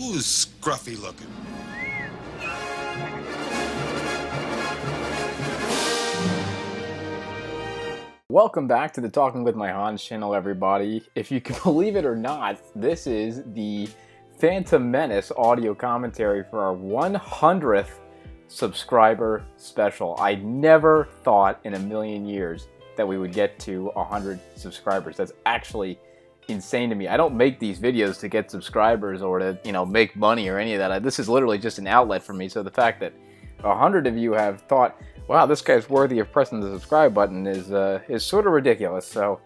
Who's scruffy looking? Welcome back to the Talking with My Hans channel, everybody. If you can believe it or not, this is the Phantom Menace audio commentary for our 100th subscriber special. I never thought in a million years that we would get to 100 subscribers. That's actually insane to me. I don't make these videos to get subscribers or to, make money or any of that. This is literally just an outlet for me. So the fact that 100 of you have thought, wow, this guy's worthy of pressing the subscribe button is sort of ridiculous. So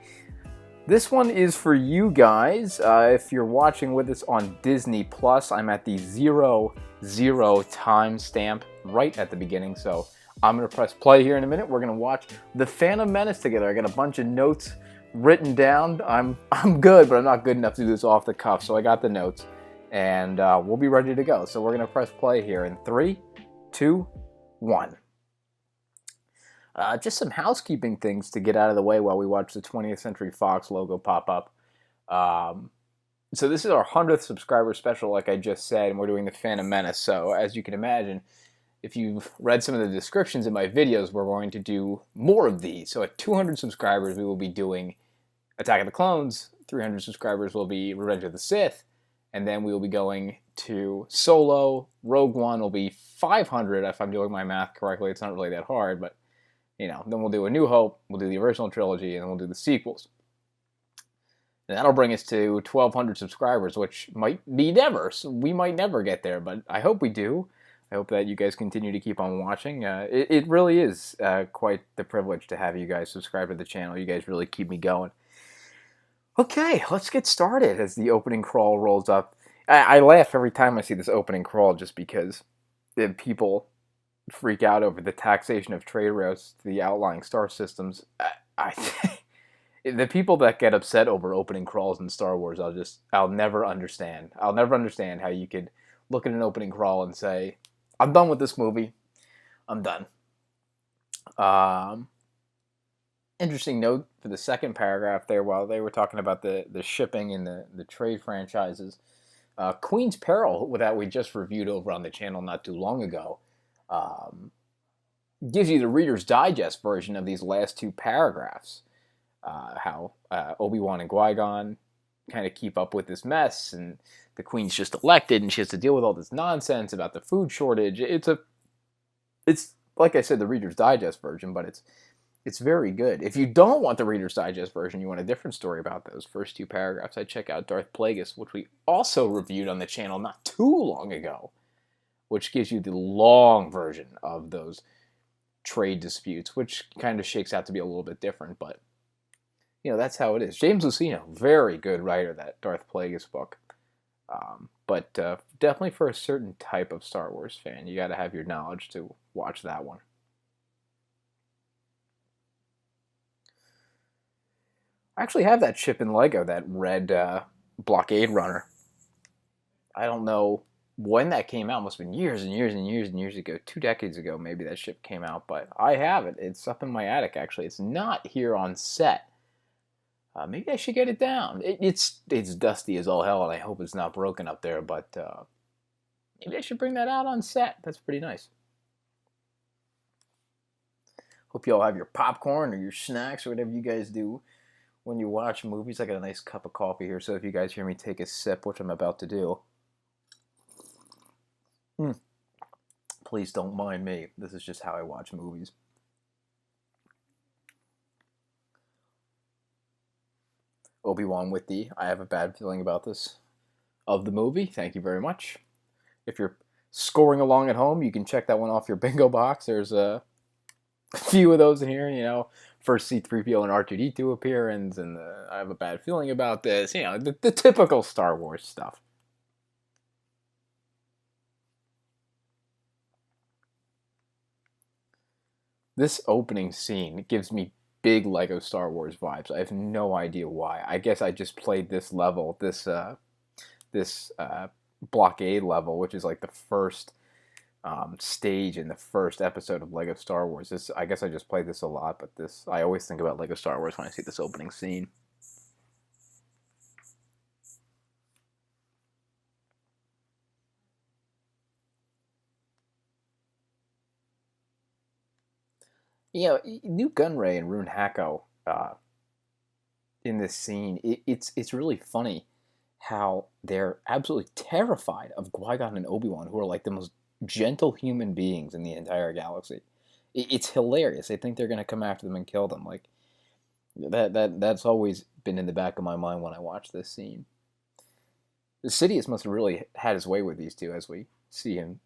this one is for you guys. If you're watching with us on Disney Plus, I'm at the 00 timestamp right at the beginning. So I'm going to press play here in a minute. We're going to watch The Phantom Menace together. I got a bunch of notes written down. I'm good, but I'm not good enough to do this off the cuff. So I got the notes, and we'll be ready to go. So we're going to press play here in 3, 2, 1. Just some housekeeping things to get out of the way while we watch the 20th Century Fox logo pop up. So this is our 100th subscriber special, like I just said, and we're doing the Phantom Menace. So as you can imagine, if you've read some of the descriptions in my videos, we're going to do more of these. So at 200 subscribers, we will be doing Attack of the Clones. 300 subscribers will be Revenge of the Sith. And then we will be going to Solo. Rogue One will be 500, if I'm doing my math correctly. It's not really that hard, but then we'll do A New Hope, we'll do the original trilogy, and then we'll do the sequels. And that'll bring us to 1,200 subscribers, which might be never. So we might never get there, but I hope we do. I hope that you guys continue to keep on watching. It really is quite the privilege to have you guys subscribe to the channel. You guys really keep me going. Okay, let's get started as the opening crawl rolls up. I laugh every time I see this opening crawl just because people freak out over the taxation of trade routes to the outlying star systems. The people that get upset over opening crawls in Star Wars, I'll never understand. I'll never understand how you could look at an opening crawl and say, I'm done with this movie. I'm done. Interesting note for the second paragraph there, while they were talking about the shipping and the trade franchises. Queen's Peril, that we just reviewed over on the channel not too long ago, gives you the Reader's Digest version of these last two paragraphs. How Obi-Wan and Qui-Gon kind of keep up with this mess, and the Queen's just elected, and she has to deal with all this nonsense about the food shortage. It's like I said, the Reader's Digest version, but it's very good. If you don't want the Reader's Digest version, you want a different story about those first two paragraphs, I'd check out Darth Plagueis, which we also reviewed on the channel not too long ago, which gives you the long version of those trade disputes, which kind of shakes out to be a little bit different, but that's how it is. James Luceno, very good writer, that Darth Plagueis book. But definitely for a certain type of Star Wars fan, you got to have your knowledge to watch that one. I actually have that ship in Lego, that red blockade runner. I don't know when that came out. It must have been years and years and years and years ago. 2 decades ago, maybe that ship came out. But I have it. It's up in my attic, actually. It's not here on set. Maybe I should get it down. It's dusty as all hell, and I hope it's not broken up there. But maybe I should bring that out on set. That's pretty nice. Hope you all have your popcorn or your snacks or whatever you guys do when you watch movies. I got a nice cup of coffee here, so if you guys hear me take a sip, which I'm about to do, please don't mind me. This is just how I watch movies. Obi-Wan with the I have a bad feeling about this of the movie. Thank you very much. If you're scoring along at home, you can check that one off your bingo box. There's a few of those in here, first C-3PO and R2-D2 appearance, and I have a bad feeling about this, the typical Star Wars stuff. This opening scene gives me big Lego Star Wars vibes. I have no idea why. I guess I just played this level, this blockade level, which is like the first stage in the first episode of Lego Star Wars. I guess I just played this a lot, but I always think about Lego Star Wars when I see this opening scene. New Gunray and Rune Hacko in this scene, it's really funny how they're absolutely terrified of Qui-Gon and Obi-Wan, who are like the most gentle human beings in the entire galaxy. It's hilarious. They think they're going to come after them and kill them. Like that's always been in the back of my mind when I watch this scene. Sidious must have really had his way with these two, as we see him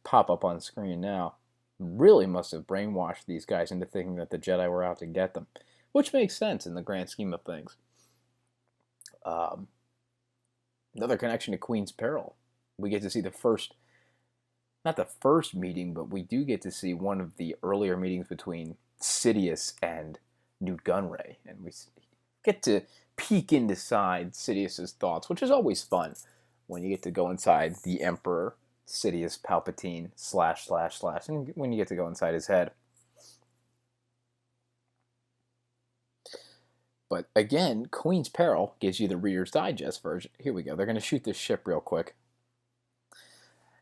pop up on screen now. Really must have brainwashed these guys into thinking that the Jedi were out to get them, which makes sense in the grand scheme of things. Another connection to Queen's Peril. We get to see the first, not the first meeting, but we do get to see one of the earlier meetings between Sidious and Nute Gunray, and we get to peek inside Sidious's thoughts, which is always fun when you get to go inside the Emperor Sidious Palpatine / and when you get to go inside his head. But again, Queen's Peril gives you the Reader's Digest version. Here we go. They're going to shoot this ship real quick.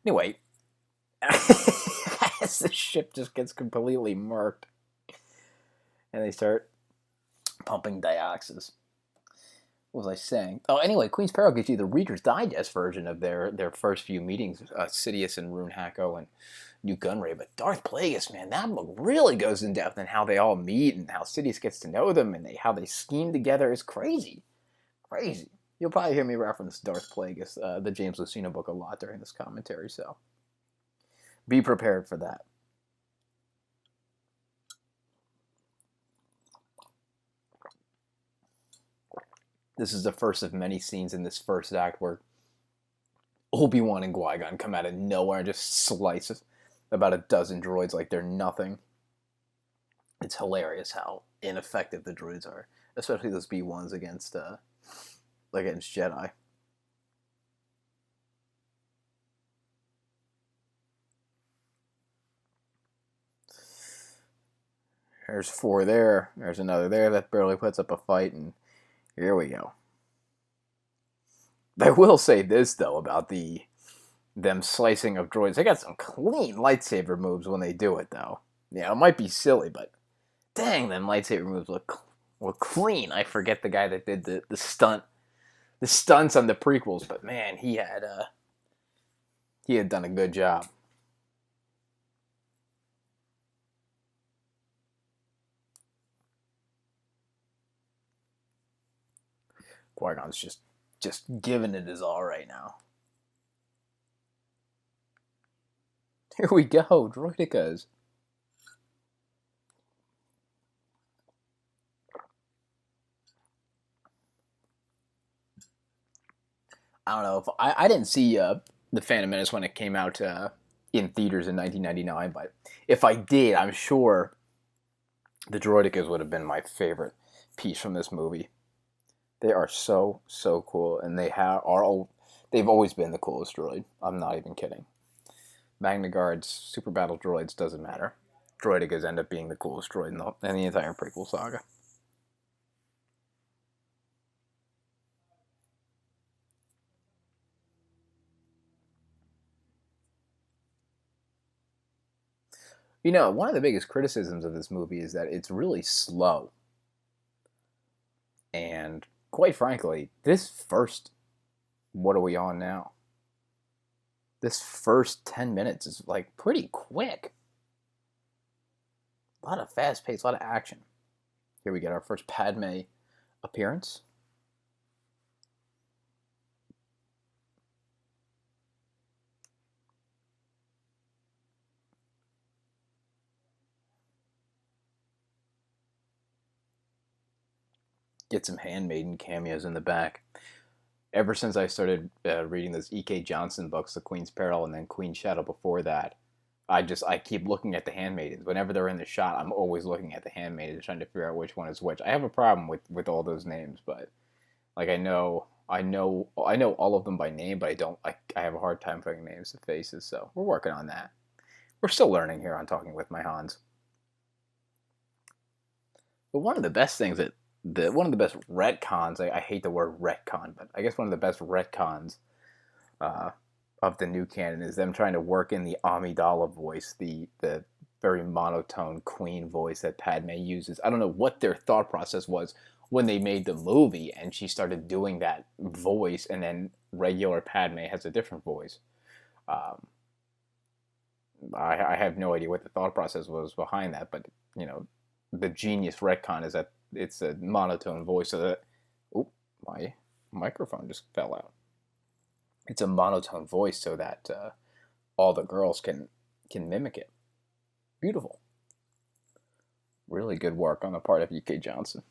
Anyway, as the ship just gets completely murked, and they start pumping dioxins. What was I saying? Oh, anyway, Queen's Peril gives you the Reader's Digest version of their first few meetings, Sidious and Rune Hacko and Nute Gunray. But Darth Plagueis, man, that book really goes in depth in how they all meet and how Sidious gets to know them and how they scheme together. Is crazy. Crazy. You'll probably hear me reference Darth Plagueis, the James Luceno book, a lot during this commentary, so be prepared for that. This is the first of many scenes in this first act where Obi-Wan and Qui-Gon come out of nowhere and just slice about a dozen droids like they're nothing. It's hilarious how ineffective the droids are, especially those B-1s against Jedi. There's 4 there. There's another there that barely puts up a fight, and here we go. I will say this, though, about them slicing of droids. They got some clean lightsaber moves when they do it, though. Yeah, it might be silly, but dang, them lightsaber moves look clean. I forget the guy that did the stunts on the prequels, but man, he had done a good job. Qui-Gon's just giving it his all right now. Here we go, droidicas. I don't know if I didn't see The Phantom Menace when it came out in theaters in 1999, but if I did, I'm sure the droidicas would have been my favorite piece from this movie. They are so cool, and they've always been the coolest droid. I'm not even kidding. Magna Guards, Super Battle Droids, doesn't matter. Droidicas end up being the coolest droid in the entire prequel saga. One of the biggest criticisms of this movie is that it's really slow. And quite frankly, what are we on now? This first 10 minutes is like pretty quick. A lot of fast pace, a lot of action. Here we get our first Padme appearance. Get some Handmaiden cameos in the back. Ever since I started reading those E.K. Johnson books, The Queen's Peril and then Queen's Shadow before that, I keep looking at the Handmaidens. Whenever they're in the shot, I'm always looking at the Handmaidens, trying to figure out which one is which. I have a problem with all those names, but like I know all of them by name, but I have a hard time putting names to faces. So we're working on that. We're still learning here on Talking with My Hans. But one of the best things one of the best retcons, I hate the word retcon, but I guess one of the best retcons of the new canon is them trying to work in the Amidala voice, the very monotone queen voice that Padme uses. I don't know what their thought process was when they made the movie and she started doing that voice, and then regular Padme has a different voice. Um, I have no idea what the thought process was behind that, but the genius retcon is that it's a monotone voice, so that my microphone just fell out. It's a monotone voice so that all the girls can mimic it. Beautiful. Really good work on the part of E.K. Johnson.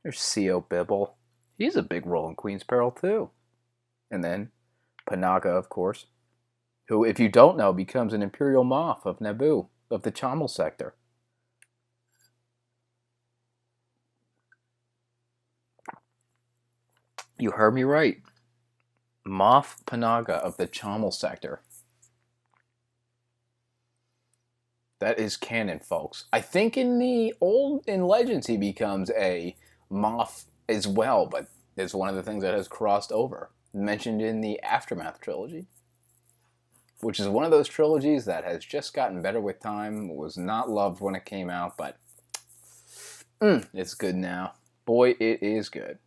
There's C.O. Bibble. He has a big role in Queen's Peril too. And then Panaga, of course, who, if you don't know, becomes an Imperial Moff of Naboo, of the Chamel sector. You heard me right. Moff Panaga of the Chamel sector. That is canon, folks. I think in Legends he becomes a Moff as well, but it's one of the things that has crossed over. Mentioned in the Aftermath trilogy, which is one of those trilogies that has just gotten better with time. Was not loved when it came out, but it's good now. Boy, it is good.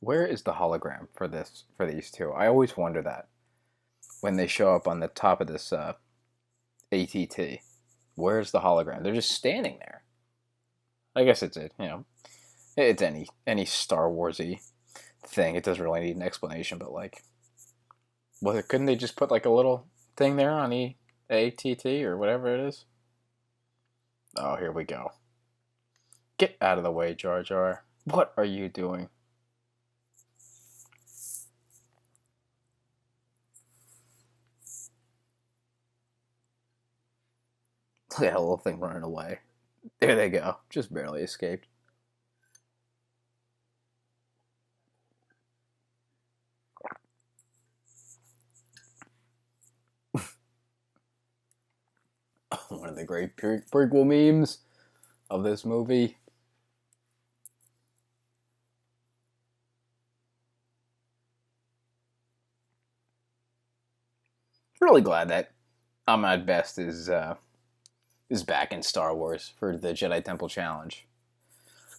Where is the hologram for these two? I always wonder that when they show up on the top of this ATT. Where's the hologram? They're just standing there. I guess it's it's any Star Warsy thing. It doesn't really need an explanation, but couldn't they just put a little thing there on the ATT or whatever it is? Oh, here we go. Get out of the way, Jar Jar. What are you doing? Look at that little thing running away. There they go. Just barely escaped. One of the great prequel memes of this movie. Really glad that Ahmad Best is back in Star Wars for the Jedi Temple Challenge.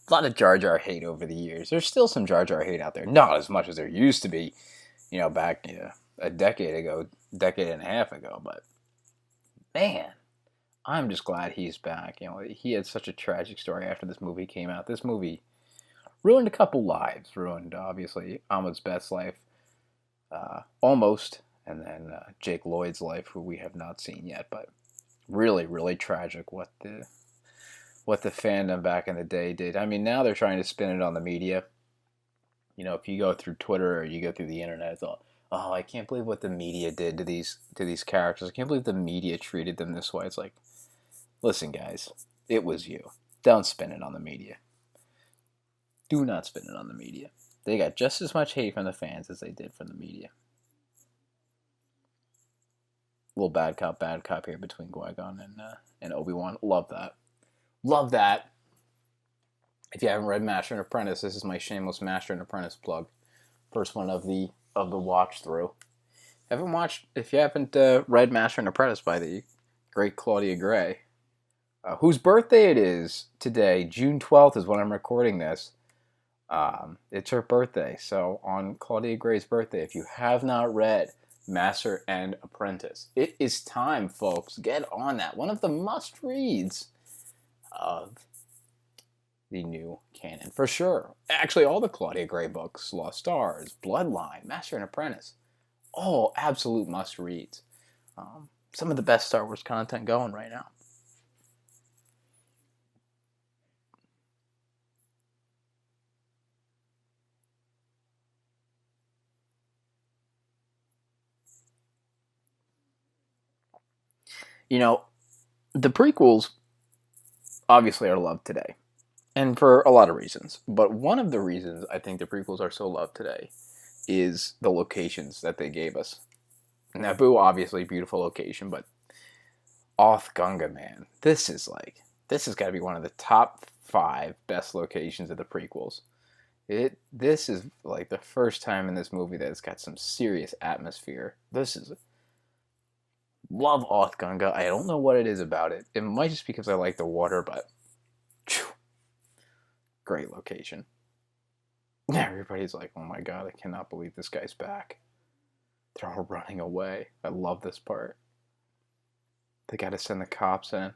A lot of Jar Jar hate over the years. There's still some Jar Jar hate out there. Not as much as there used to be, back a decade and a half ago. But man, I'm just glad he's back. He had such a tragic story after this movie came out. This movie ruined a couple lives. Ruined, obviously, Ahmad's Best's life, almost, and then Jake Lloyd's life, who we have not seen yet, but really, really tragic what the fandom back in the day did. I mean, now they're trying to spin it on the media. If you go through Twitter or you go through the internet, it's all, oh, I can't believe what the media did to these characters. I can't believe the media treated them this way. It's like, listen, guys, it was you. Don't spin it on the media. Do not spin it on the media. They got just as much hate from the fans as they did from the media. Little bad cop here between Qui-Gon and Obi-Wan. Love that. Love that. If you haven't read Master and Apprentice, this is my shameless Master and Apprentice plug. First one of the watch through. If you haven't read Master and Apprentice by the great Claudia Gray, whose birthday it is today, June 12th is when I'm recording this. It's her birthday, so on Claudia Gray's birthday, if you have not read Master and Apprentice, it is time, folks. Get on that. One of the must-reads of the new canon, for sure. Actually, all the Claudia Gray books, Lost Stars, Bloodline, Master and Apprentice, all absolute must-reads. Some of the best Star Wars content going right now. The prequels obviously are loved today, and for a lot of reasons. But one of the reasons I think the prequels are so loved today is the locations that they gave us. Naboo, obviously, beautiful location, but Oath Gunga, man, this has got to be one of the top 5 best locations of the prequels. This is like the first time in this movie that it's got some serious atmosphere. This is love Oathgunga. I don't know what it is about it. It might just be because I like the water, but phew, great location. Everybody's like, "Oh my god, I cannot believe this guy's back." They're all running away. I love this part. They got to send the cops in.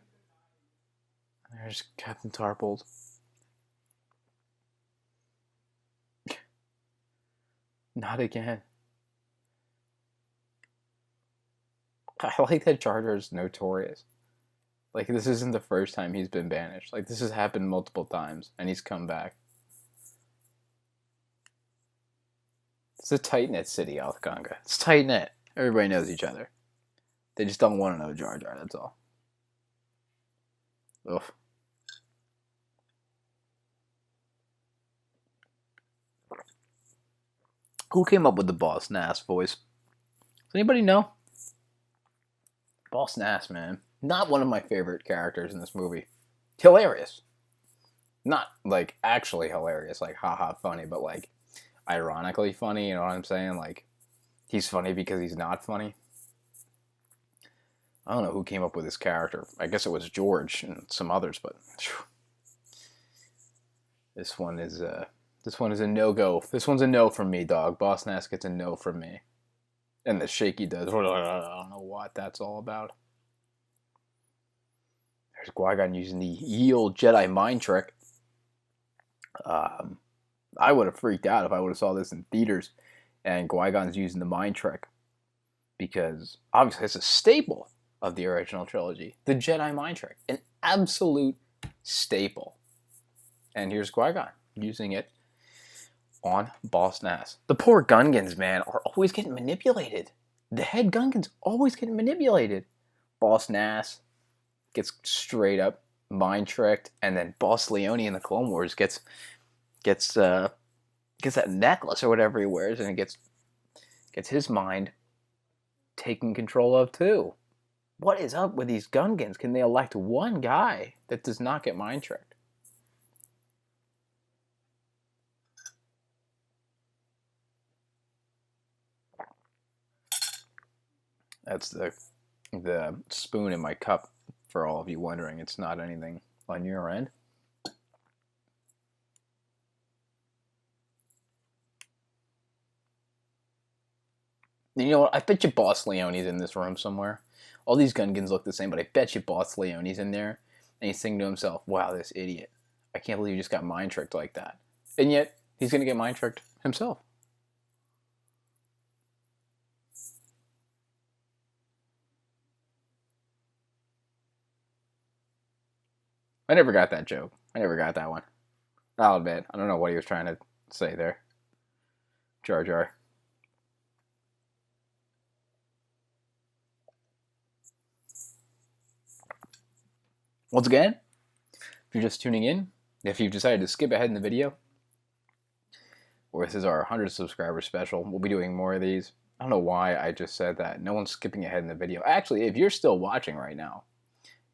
There's Captain Tarpold. Not again. I like that Jar Jar's notorious. Like, this isn't the first time he's been banished. Like, this has happened multiple times, and he's come back. It's a tight-knit city, Oathgunga. It's tight-knit. Everybody knows each other. They just don't want to know Jar Jar, that's all. Ugh. Who came up with the Boss Nass voice? Does anybody know? Boss Nass, man. Not one of my favorite characters in this movie. Hilarious. Not, like, actually hilarious, like, haha funny, but, like, ironically funny, you know what I'm saying? Like, he's funny because he's not funny. I don't know who came up with this character. I guess it was George and some others, but whew. This one is a no-go. This one's a no from me, dog. Boss Nass gets a no from me. And the shaky does. I don't know what that's all about. There's Qui-Gon using the ye old Jedi Mind-Trick. I would have freaked out if I would have saw this in theaters and Qui-Gon's using the Mind-Trick. Because, obviously, it's a staple of the original trilogy. The Jedi Mind-Trick. An absolute staple. And here's Qui-Gon using it on Boss Nass. The poor Gungans, man, are always getting manipulated. The head Gungans always getting manipulated. Boss Nass gets straight up mind-tricked, and then Boss Leone in the Clone Wars gets that necklace or whatever he wears, and it gets his mind taken control of too. What is up with these Gungans? Can they elect one guy that does not get mind-tricked? That's the spoon in my cup, for all of you wondering. It's not anything on your end. You know what? I bet you Boss Leone's in this room somewhere. All these Gungans look the same, but I bet you Boss Leone's in there, and he's thinking to himself, wow, this idiot. I can't believe he just got mind-tricked like that. And yet, he's going to get mind-tricked himself. I never got that joke. I never got that one. I'll admit. I don't know what he was trying to say there. Jar Jar. Once again, if you're just tuning in, if you've decided to skip ahead in the video, or this is our 100 subscriber special, we'll be doing more of these. I don't know why I just said that. No one's skipping ahead in the video. Actually, if you're still watching right now,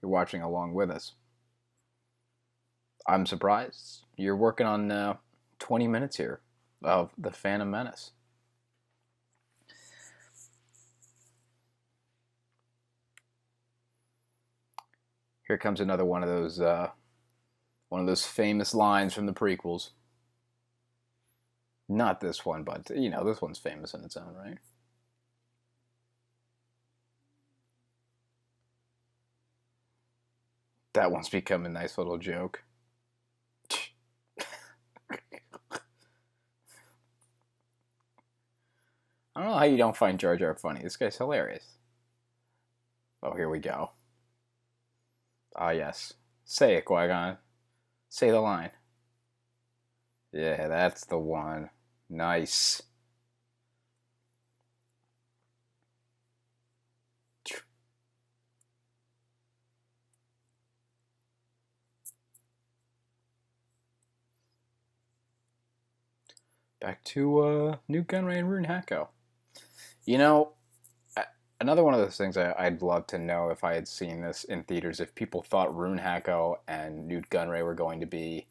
you're watching along with us. I'm surprised. You're working on 20 minutes here of The Phantom Menace. Here comes another one of those famous lines from the prequels. Not this one, but you know, this one's famous in its own right. That one's become a nice little joke. I don't know how you don't find Jar Jar funny. This guy's hilarious. Oh, here we go. Ah, yes. Say it, Qui-Gon. Say the line. Yeah, that's the one. Nice. Back to Nute Gunray and Rune Hacko. You know, Another one of those things I'd love to know if I had seen this in theaters, if people thought Rune Hacko and Newt Gunray were going to be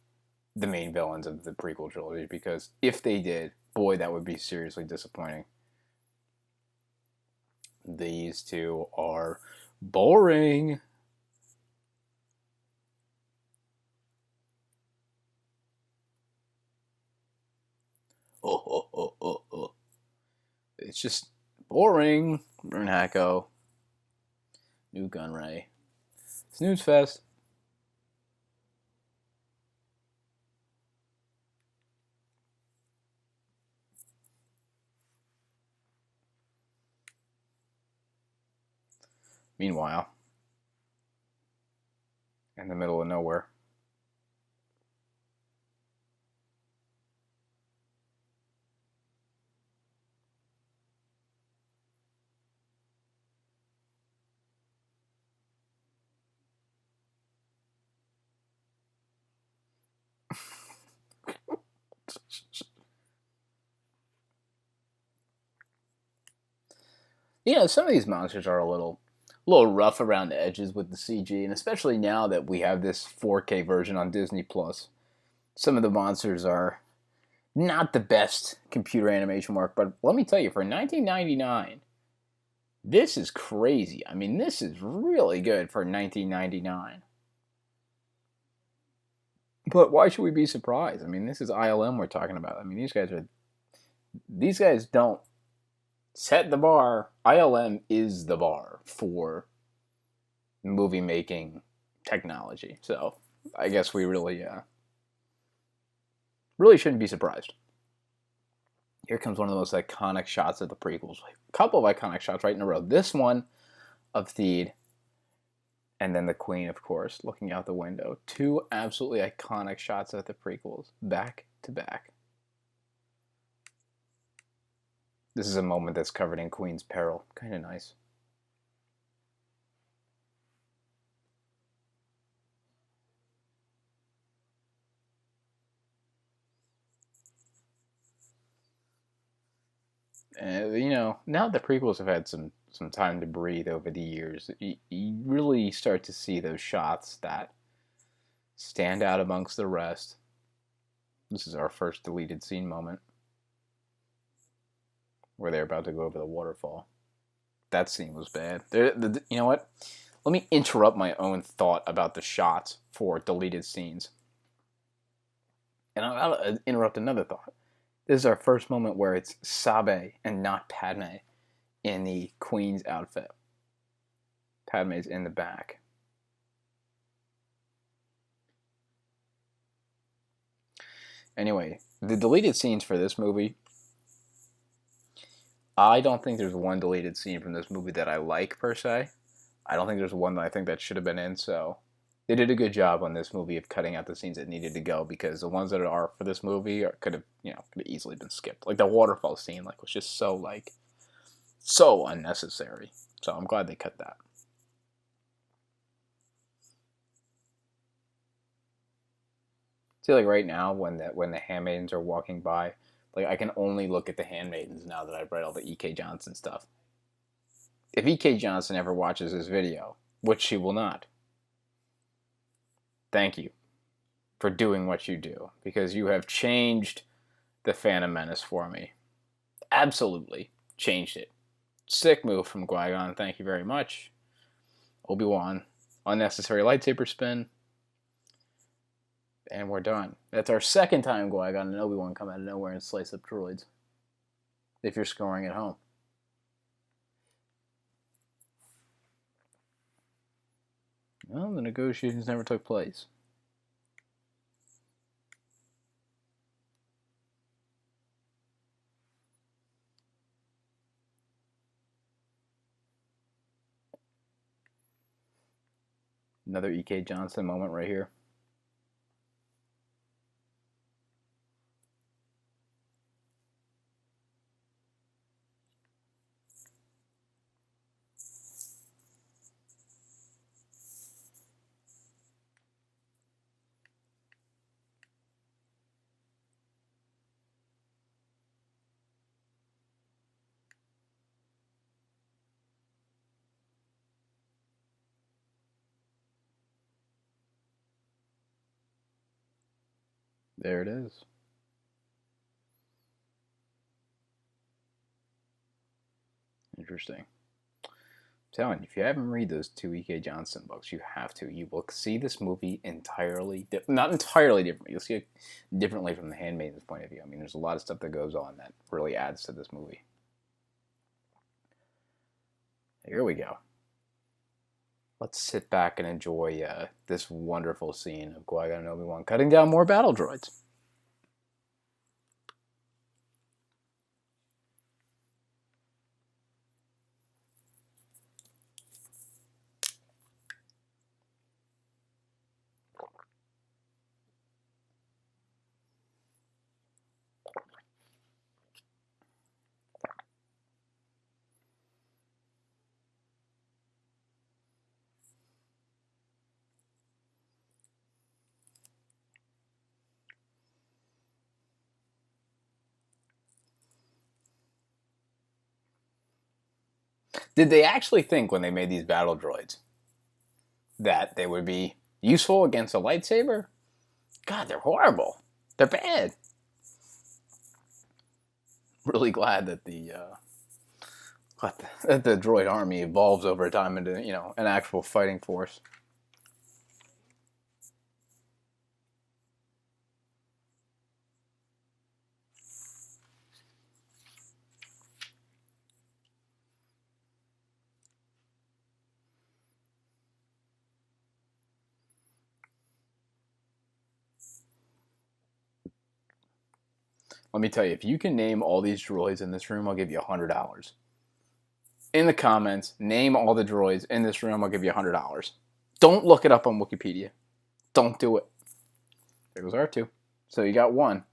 the main villains of the prequel trilogy, because if they did, boy, that would be seriously disappointing. These two are boring. Oh. It's just boring. Rune Hacko, Newt Gunray. Snooze fest. Meanwhile, in the middle of nowhere. Some of these monsters are a little rough around the edges with the CG, and especially now that we have this 4K version on Disney Plus, some of the monsters are not the best computer animation work. But let me tell you, for 1999, this is crazy. I mean, this is really good for 1999. But why should we be surprised? I mean, this is ILM we're talking about. I mean, these guys don't set the bar. ILM is the bar for movie making technology. So I guess we really shouldn't be surprised. Here comes one of the most iconic shots of the prequels. A couple of iconic shots right in a row. This one of Theed, and then the Queen, of course, looking out the window. Two absolutely iconic shots of the prequels, back to back. This is a moment that's covered in Queen's peril. Kind of nice. Now the prequels have had some time to breathe over the years, you really start to see those shots that stand out amongst the rest. This is our first deleted scene moment where they're about to go over the waterfall. That scene was bad. You know what? Let me interrupt my own thought about the shots for deleted scenes. And I'll interrupt another thought. This is our first moment where it's Sabe and not Padme in the Queen's outfit. Padme's in the back. Anyway, the deleted scenes for this movie, I don't think there's one deleted scene from this movie that I like, per se. I don't think there's one that I think that should have been in, so they did a good job on this movie of cutting out the scenes that needed to go, because the ones that are for this movie could have easily been skipped. Like the waterfall scene, was just so unnecessary. So I'm glad they cut that. See, right now when the handmaidens are walking by, I can only look at the handmaidens now that I've read all the E.K. Johnson stuff. If E.K. Johnson ever watches this video, which she will not, thank you for doing what you do, because you have changed the Phantom Menace for me. Absolutely changed it. Sick move from Qui-Gon, thank you very much. Obi-Wan, unnecessary lightsaber spin. And we're done. That's our second time Qui-Gon and Obi-Wan come out of nowhere and slice up droids. If you're scoring at home. Well, the negotiations never took place. Another E.K. Johnson moment right here. There it is. Interesting. I'm telling you, if you haven't read those two E.K. Johnston books, you have to. You will see this movie entirely, not entirely different. You'll see it differently from the Handmaiden's point of view. I mean, there's a lot of stuff that goes on that really adds to this movie. Here we go. Let's sit back and enjoy this wonderful scene of Qui-Gon and Obi-Wan cutting down more battle droids. Did they actually think when they made these battle droids that they would be useful against a lightsaber? God, they're horrible. They're bad. Really glad that the droid army evolves over time into, you know, an actual fighting force. Let me tell you, if you can name all these droids in this room, I'll give you $100. In the comments, name all the droids in this room, I'll give you $100. Don't look it up on Wikipedia. Don't do it. There goes R2. So you got one.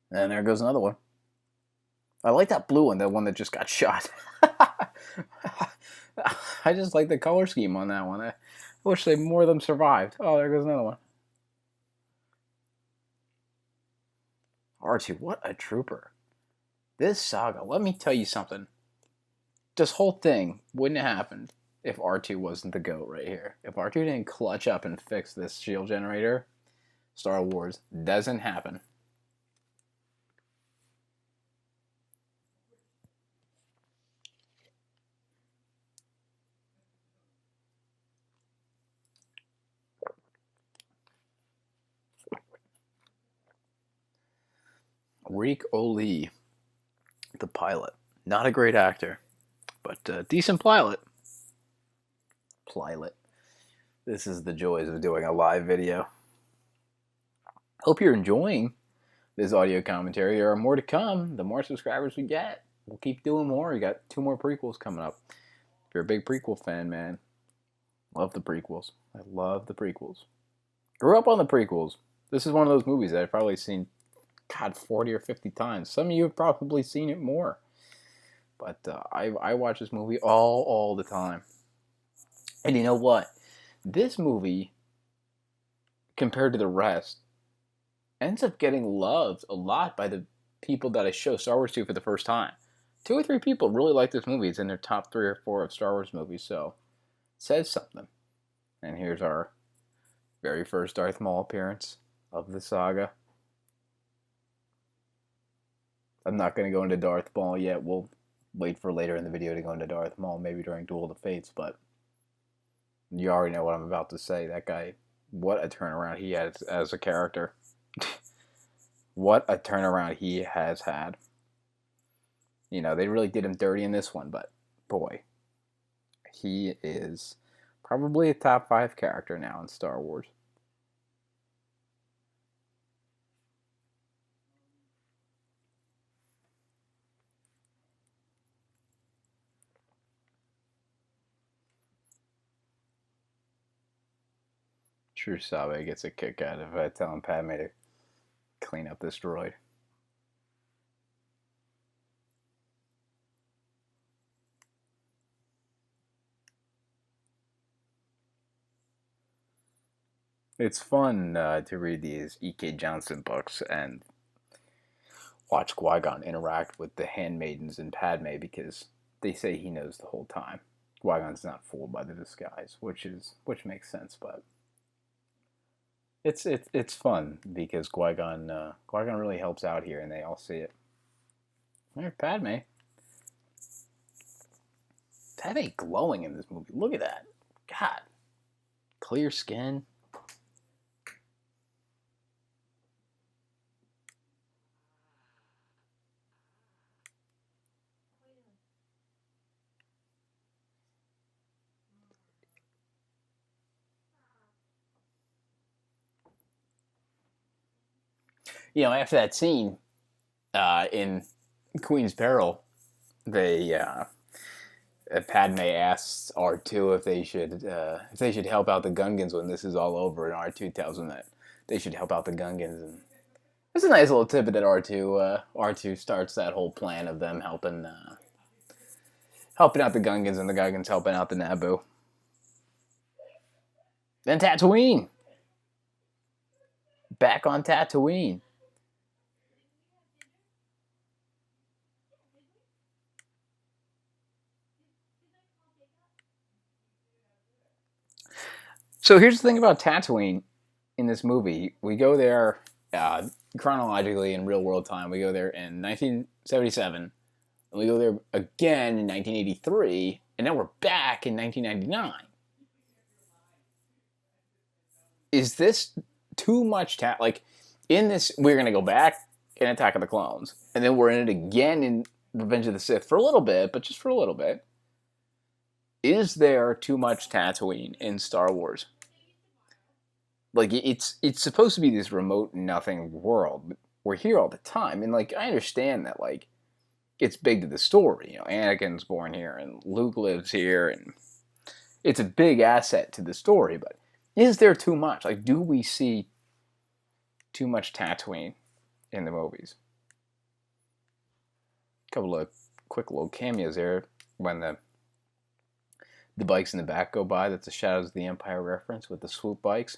And there goes another one. I like that blue one, the one that just got shot. I just like the color scheme on that one. I wish more of them survived. Oh, there goes another one. R2, what a trooper. This saga, let me tell you something. This whole thing wouldn't have happened if R2 wasn't the GOAT right here. If R2 didn't clutch up and fix this shield generator, Star Wars doesn't happen. Reek Oli, the pilot. Not a great actor, but a decent pilot. This is the joys of doing a live video. Hope you're enjoying this audio commentary. There are more to come. The more subscribers we get, we'll keep doing more. We got 2 more prequels coming up. If you're a big prequel fan, man, love the prequels. I love the prequels. Grew up on the prequels. This is one of those movies that I've probably seen, God, 40 or 50 times. Some of you have probably seen it more. But I watch this movie all the time. And you know what? This movie, compared to the rest, ends up getting loved a lot by the people that I show Star Wars to for the first time. 2 or 3 people really like this movie. It's in their top 3 or 4 of Star Wars movies, so it says something. And here's our very first Darth Maul appearance of the saga. I'm not going to go into Darth Maul yet. We'll wait for later in the video to go into Darth Maul, maybe during Duel of the Fates, but you already know what I'm about to say. That guy, what a turnaround he has as a character. What a turnaround he has had. You know, they really did him dirty in this one, but boy, he is probably a top 5 character now in Star Wars. Sure, Sabe gets a kick out of telling Padme to clean up this droid. It's fun to read these E.K. Johnston books and watch Qui-Gon interact with the handmaidens and Padme, because they say he knows the whole time. Qui-Gon's not fooled by the disguise, which makes sense, but It's fun because Qui-Gon really helps out here, and they all see it. There's Padme. Padme glowing in this movie. Look at that. God, clear skin. After that scene in Queen's Peril, they Padme asks R2 if they should help out the Gungans when this is all over, and R2 tells them that they should help out the Gungans. And it's a nice little tidbit that R2 starts that whole plan of them helping out the Gungans, and the Gungans helping out the Naboo. Then Tatooine, back on Tatooine. So here's the thing about Tatooine in this movie. We go there chronologically in real world time. We go there in 1977, and we go there again in 1983, and now we're back in 1999. Is this too much like, in this, we're going to go back in Attack of the Clones, and then we're in it again in Revenge of the Sith for a little bit, but just for a little bit. Is there too much Tatooine in Star Wars? Like, it's supposed to be this remote nothing world, but we're here all the time, and like, I understand that, like, it's big to the story. Anakin's born here, and Luke lives here, and it's a big asset to the story, but is there too much? Like, do we see too much Tatooine in the movies? A couple of quick little cameos there when the bikes in the back go by. That's a Shadows of the Empire reference with the swoop bikes.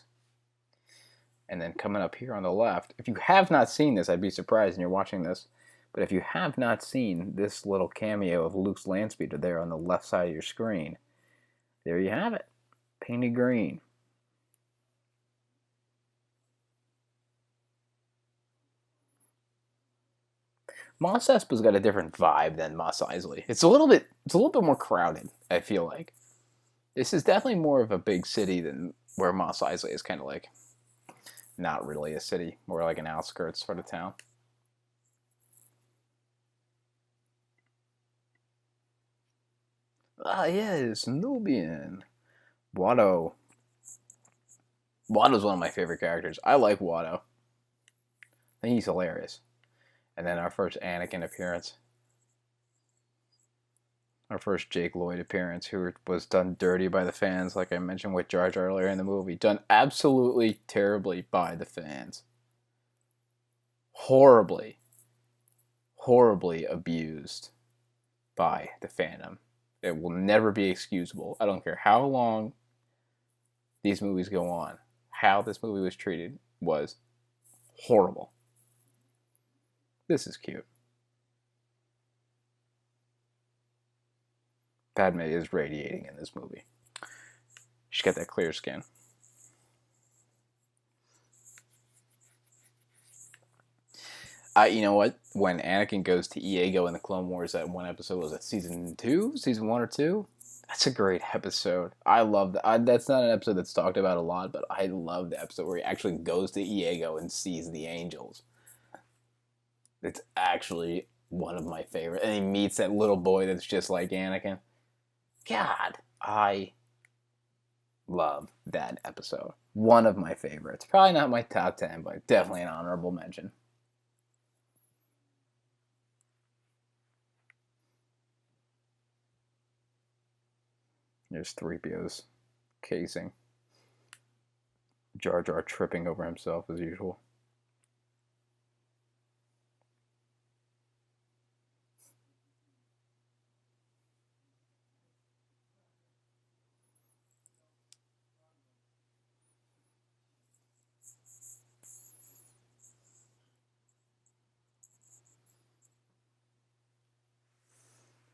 And then coming up here on the left, if you have not seen this, I'd be surprised and you're watching this, but if you have not seen this little cameo of Luke's land speeder there on the left side of your screen, there you have it, painted green. Mos Espa's got a different vibe than Mos Eisley. It's a little bit more crowded, I feel like. This is definitely more of a big city than where Mos Eisley is kind of like not really a city, more like an outskirts sort of town. Ah, yes, Nubian. Watto. Watto's one of my favorite characters. I like Watto. I think he's hilarious. And then our first Anakin appearance. Our first Jake Lloyd appearance, who was done dirty by the fans, like I mentioned with Jar Jar earlier in the movie. Done absolutely terribly by the fans. Horribly abused by the fandom. It will never be excusable. I don't care how long these movies go on. How this movie was treated was horrible. This is cute. Padme is radiating in this movie. She's got that clear skin. You know what? When Anakin goes to Iago in the Clone Wars, that one episode, was it season 2? Season 1 or 2? That's a great episode. I love that. That's not an episode that's talked about a lot, but I love the episode where he actually goes to Iago and sees the angels. It's actually one of my favorite. And he meets that little boy that's just like Anakin. God, I love that episode. One of my favorites. Probably not my top 10, but definitely an honorable mention. There's 3PO's casing. Jar Jar tripping over himself as usual.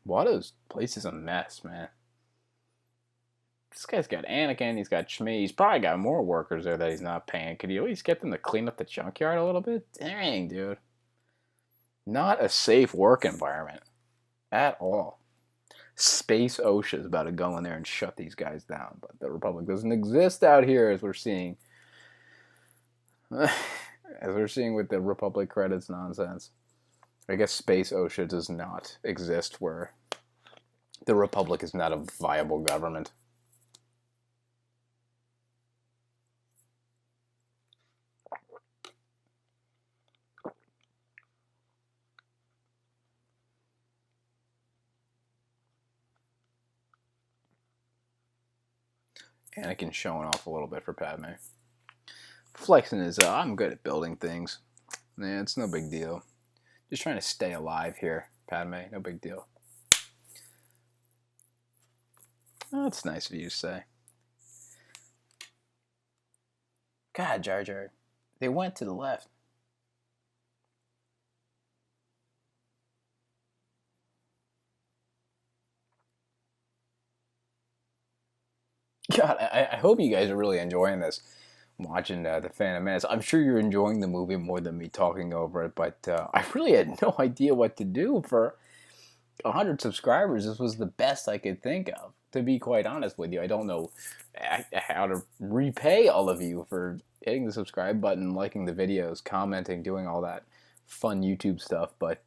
Watto's place is a mess, man. This guy's got Anakin, he's got Shmi, he's probably got more workers there that he's not paying. Could you at least get them to clean up the junkyard a little bit? Dang, dude. Not a safe work environment at all. Space OSHA's about to go in there and shut these guys down, but the Republic doesn't exist out here, as we're seeing. As we're seeing with the Republic credits nonsense. I guess Space OSHA does not exist where the Republic is not a viable government. Anakin showing off a little bit for Padme. Flexing his, I'm good at building things. Yeah, it's no big deal. Just trying to stay alive here, Padme. No big deal. Oh, that's nice of you to say. God, Jar Jar. They went to the left. God, I hope you guys are really enjoying this. Watching The Phantom Menace. I'm sure you're enjoying the movie more than me talking over it, but I really had no idea what to do for 100 subscribers. This was the best I could think of, to be quite honest with you. I don't know how to repay all of you for hitting the subscribe button, liking the videos, commenting, doing all that fun YouTube stuff, but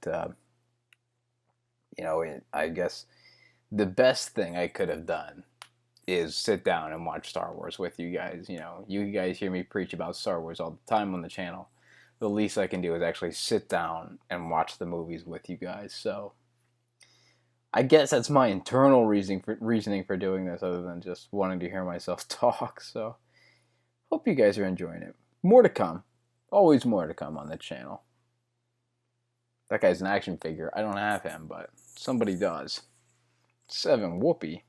you know, I guess the best thing I could have done is sit down and watch Star Wars with you guys. You know, you guys hear me preach about Star Wars all the time on the channel. The least I can do is actually sit down and watch the movies with you guys. So I guess that's my internal reasoning for doing this, other than just wanting to hear myself talk. So hope you guys are enjoying it. More to come. Always more to come on the channel. That guy's an action figure. I don't have him, but somebody does. 7 Whoopi.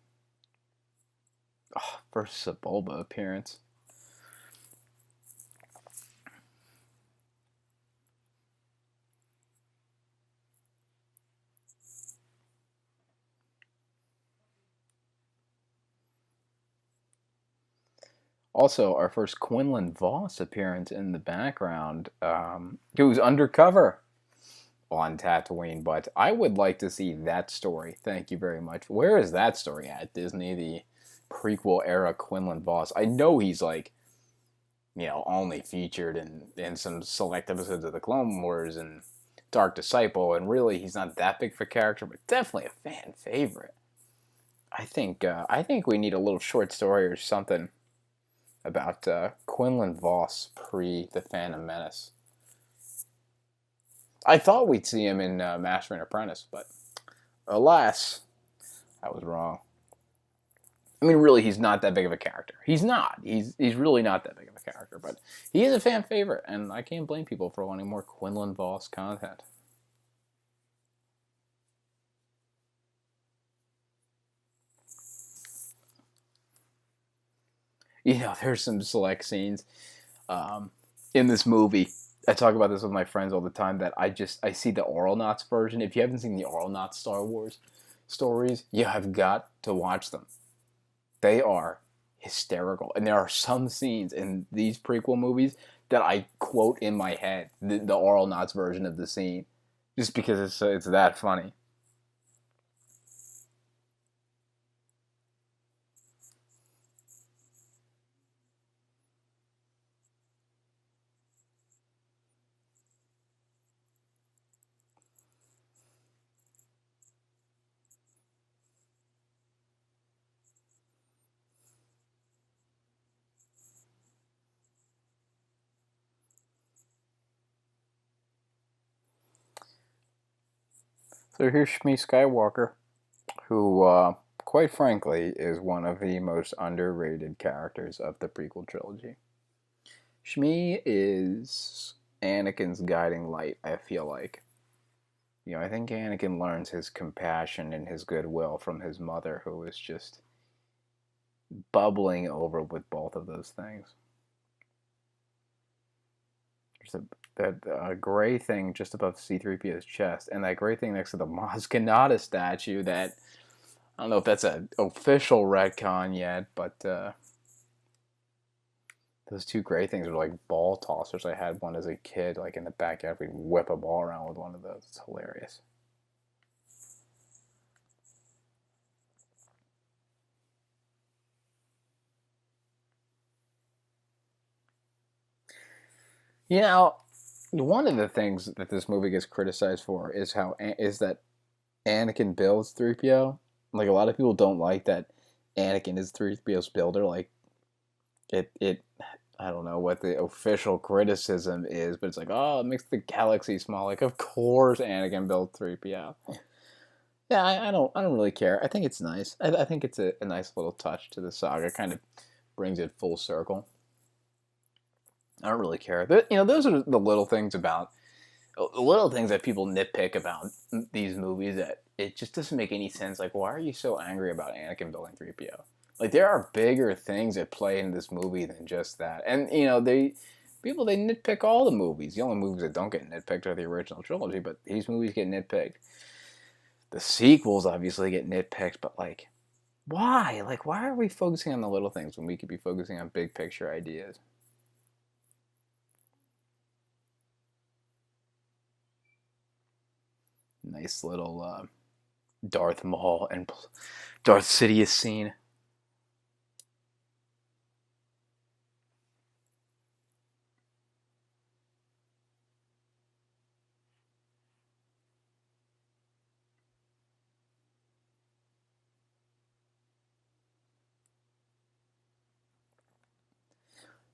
Oh, first Sebulba appearance. Also, our first Quinlan Voss appearance in the background, who's undercover on Tatooine, but I would like to see that story. Thank you very much. Where is that story at, Disney? The prequel era Quinlan Voss. I know he's like, you know, only featured in some select episodes of the Clone Wars and Dark Disciple, and really he's not that big of a character, but definitely a fan favorite. I think we need a little short story or something about Quinlan Voss pre The Phantom Menace. I thought we'd see him in Master and Apprentice, but alas, I was wrong. I mean, really, he's not that big of a character. He's not. He's really not that big of a character, but he is a fan favorite, and I can't blame people for wanting more Quinlan Voss content. You know, there's some select scenes in this movie. I talk about this with my friends all the time, that I see the Oral Knots version. If you haven't seen the Oral Knots Star Wars stories, you have got to watch them. They are hysterical. And there are some scenes in these prequel movies that I quote in my head, the Oral Knots version of the scene, just because it's that funny. So here's Shmi Skywalker, who, quite frankly, is one of the most underrated characters of the prequel trilogy. Shmi is Anakin's guiding light, I feel like. You know, I think Anakin learns his compassion and his goodwill from his mother, who is just bubbling over with both of those things. There's that gray thing just above C-3PO's chest, and that gray thing next to the Maz Kanata statue that I don't know if that's an official retcon yet, but those two great things are like ball tossers. I had one as a kid, like in the backyard. We'd whip a ball around with one of those. It's hilarious. You know, one of the things that this movie gets criticized for is that Anakin builds 3PO. Like a lot of people don't like that Anakin is 3PO's builder. Like it I don't know what the official criticism is, but it's like, oh, it makes the galaxy small. Like, of course Anakin built 3PO. Yeah, I don't really care. I think it's nice. I think it's a nice little touch to the saga. Kind of brings it full circle. I don't really care. Those are the little things about the little things that people nitpick about these movies that it just doesn't make any sense. Like, why are you so angry about Anakin building 3PO? Like, there are bigger things at play in this movie than just that. And they nitpick all the movies. The only movies that don't get nitpicked are the original trilogy, but these movies get nitpicked. The sequels obviously get nitpicked, but like, why? Like, why are we focusing on the little things when we could be focusing on big picture ideas? Nice little Darth Maul and Darth Sidious scene.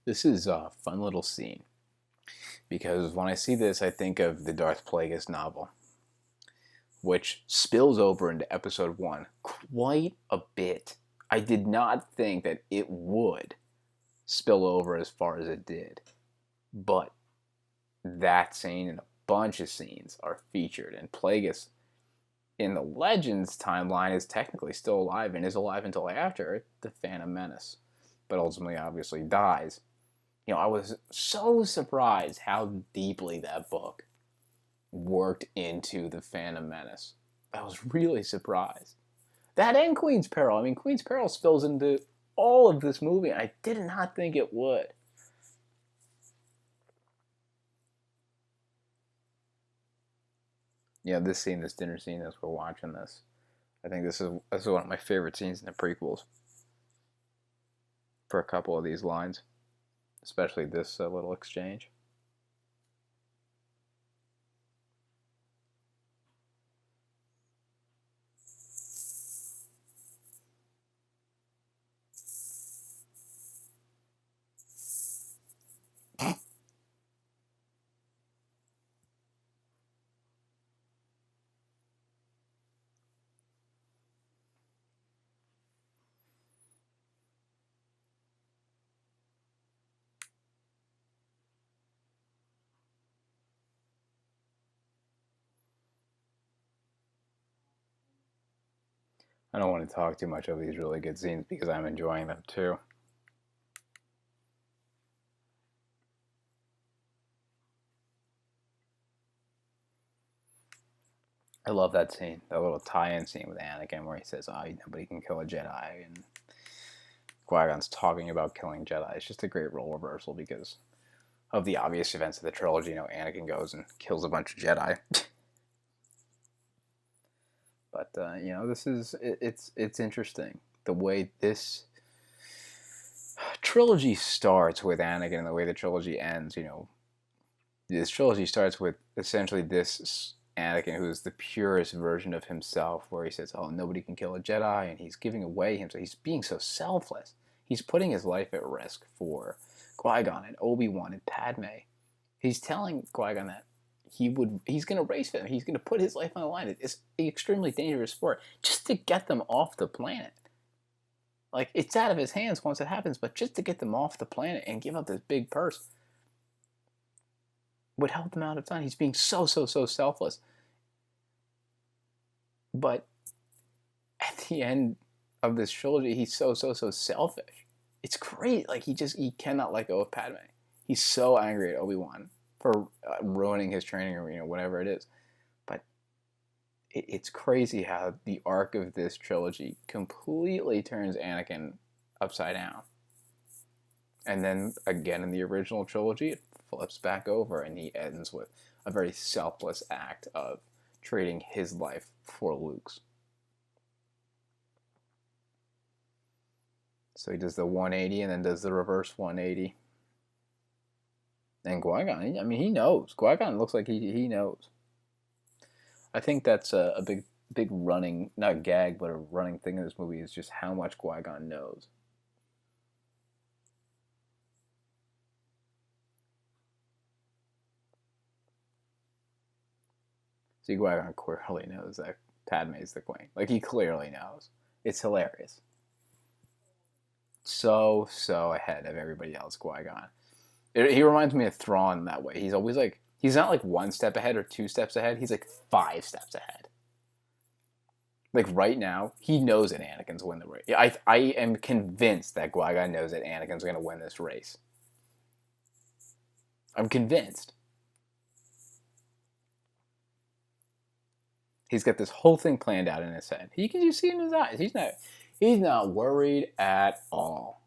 This is a fun little scene because when I see this, I think of the Darth Plagueis novel, which spills over into episode 1 quite a bit. I did not think that it would spill over as far as it did, but that scene and a bunch of scenes are featured, and Plagueis in the Legends timeline is technically still alive and is alive until after the Phantom Menace, but ultimately obviously dies. I was so surprised how deeply that book worked into the Phantom Menace. I was really surprised. That and Queen's Peril. I mean, Queen's Peril spills into all of this movie, and I did not think it would. This scene, this dinner scene, as we're watching this, I think this is one of my favorite scenes in the prequels. For a couple of these lines, especially this little exchange. I don't want to talk too much over these really good scenes because I'm enjoying them too. I love that scene, that little tie-in scene with Anakin where he says, "Oh, nobody can kill a Jedi," and Qui-Gon's talking about killing Jedi. It's just a great role reversal because of the obvious events of the trilogy. Anakin goes and kills a bunch of Jedi. But this is it's interesting the way this trilogy starts with Anakin and the way the trilogy ends. This trilogy starts with essentially this Anakin who's the purest version of himself, where he says, "Oh, nobody can kill a Jedi," and he's giving away himself. He's being so selfless. He's putting his life at risk for Qui-Gon and Obi-Wan and Padme. He's telling Qui-Gon that he's going to race for them. He's going to put his life on the line. It's an extremely dangerous sport just to get them off the planet. Like, it's out of his hands once it happens, but just to get them off the planet and give up this big purse would help them out of time. He's being so selfless. But at the end of this trilogy, he's so selfish. It's great. Like, he cannot let go of Padme. He's so angry at Obi-Wan for ruining his training, or whatever it is. But it's crazy how the arc of this trilogy completely turns Anakin upside down. And then again in the original trilogy, it flips back over and he ends with a very selfless act of trading his life for Luke's. So he does the 180 and then does the reverse 180. And Qui-Gon, I mean, he knows. Qui-Gon looks like he knows. I think that's a big running, not gag, but a running thing in this movie is just how much Qui-Gon knows. See, Qui-Gon clearly knows that Padme's the queen. Like, he clearly knows. It's hilarious. So ahead of everybody else, Qui-Gon. He reminds me of Thrawn in that way. He's always like, he's not like one step ahead or two steps ahead. He's like 5 steps ahead. Like right now, he knows that Anakin's win the race. I am convinced that Qui-Gon knows that Anakin's going to win this race. I'm convinced. He's got this whole thing planned out in his head. You see in his eyes. He's not worried at all.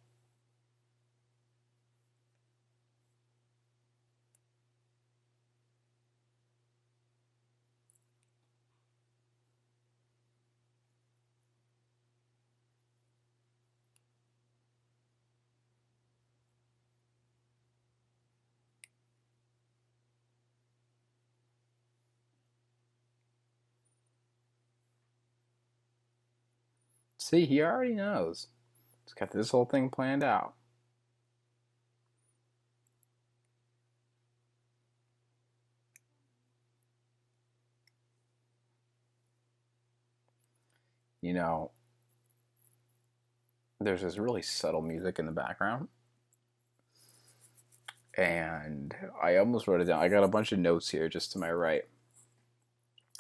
See, he already knows. He's got this whole thing planned out. You know, there's this really subtle music in the background. And I almost wrote it down. I got a bunch of notes here just to my right.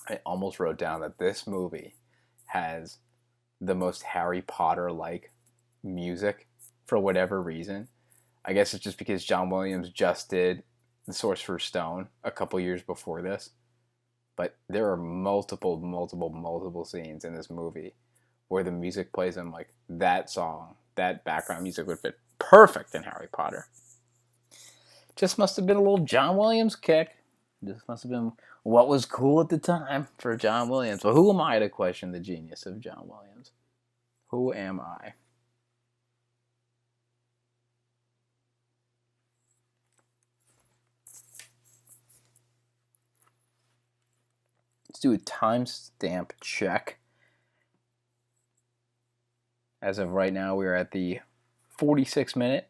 I almost wrote down that this movie has the most Harry Potter-like music for whatever reason. I guess it's just because John Williams just did The Sorcerer's Stone a couple years before this. But there are multiple scenes in this movie where the music plays and like that song, that background music would fit perfect in Harry Potter. Just must have been a little John Williams kick. Just must have been what was cool at the time for John Williams. Well, who am I to question the genius of John Williams? Who am I? Let's do a timestamp check. As of right now, we are at the 46-minute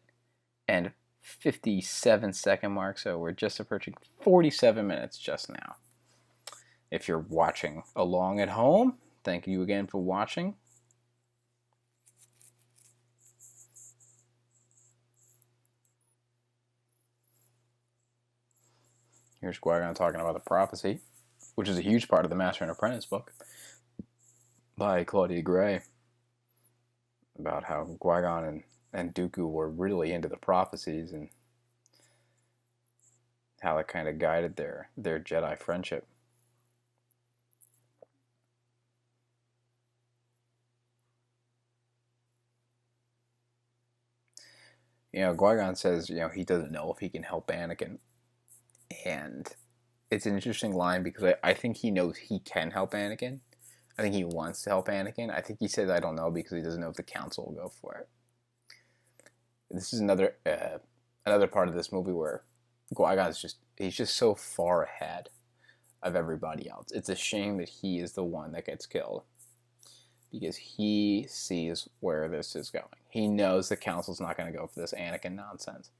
and 57-second mark, so we're just approaching 47 minutes just now. If you're watching along at home, thank you again for watching. Here's Qui-Gon talking about the prophecy, which is a huge part of the Master and Apprentice book by Claudia Gray, about how Qui-Gon and Dooku were really into the prophecies and how it kind of guided their Jedi friendship. You know, Qui-Gon says, he doesn't know if he can help Anakin. And it's an interesting line because I think he knows he can help Anakin. I think he wants to help Anakin. I think he says, I don't know, because he doesn't know if the council will go for it. This is another part of this movie where Qui-Gon's he's just so far ahead of everybody else. It's a shame that he is the one that gets killed, because he sees where this is going. He knows the council's not going to go for this Anakin nonsense.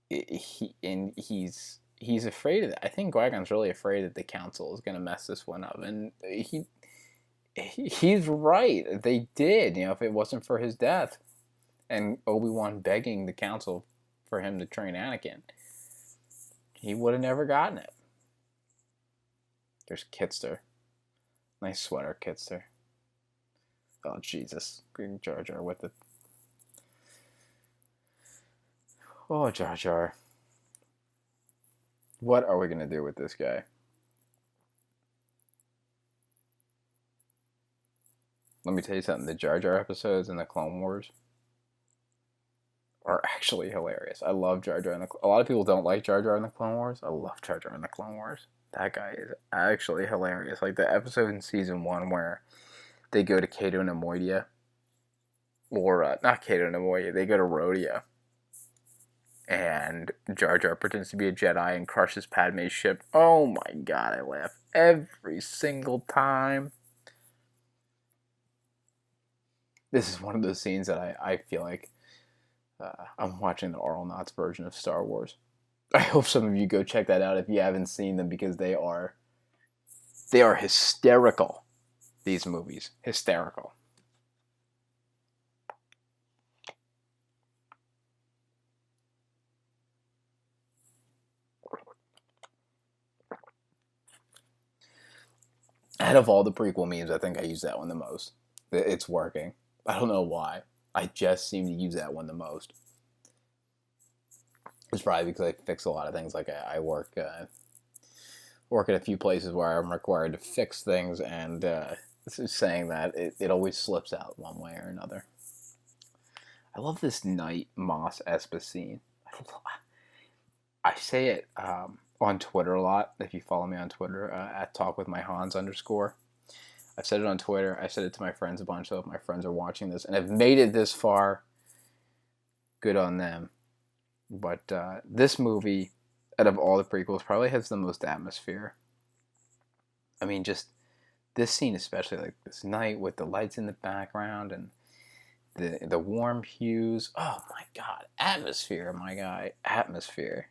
He's afraid of that. I think Qui-Gon's really afraid that the council is going to mess this one up, and he's right. They did. If it wasn't for his death and Obi-Wan begging the council for him to train Anakin, he would have never gotten it. There's Kitster. Nice sweater, Kitster. Oh, Jesus. Green Jar Jar with it. Oh, Jar Jar. What are we going to do with this guy? let me tell you something. The Jar Jar episodes in the Clone Wars are actually hilarious. I love Jar Jar. A lot of people don't like Jar Jar in the Clone Wars. I love Jar Jar in the Clone Wars. That guy is actually hilarious. Like the episode in season 1 where they go to Cato Nemoidia, or not Cato Nemoidia. They go to Rhodia, and Jar Jar pretends to be a Jedi and crushes Padme's ship. Oh my god, I laugh every single time. This is one of those scenes that I feel like I'm watching the Auralnauts version of Star Wars. I hope some of you go check that out if you haven't seen them, because they are hysterical. These movies, hysterical. Out of all the prequel memes, I think I use that one the most. It's working. I don't know why. I just seem to use that one the most. It's probably because I fix a lot of things. Like I work at a few places where I'm required to fix things, and saying that it always slips out one way or another. I love this Night Moss Espa scene. I say it on Twitter a lot. If you follow me on Twitter, at @talkwithmyhans_. I've said it on Twitter. I said it to my friends a bunch. So if my friends are watching this and have made it this far, good on them. But this movie, out of all the prequels, probably has the most atmosphere. I mean, just this scene especially, like this night with the lights in the background and the warm hues. Oh my god, atmosphere, my guy, atmosphere.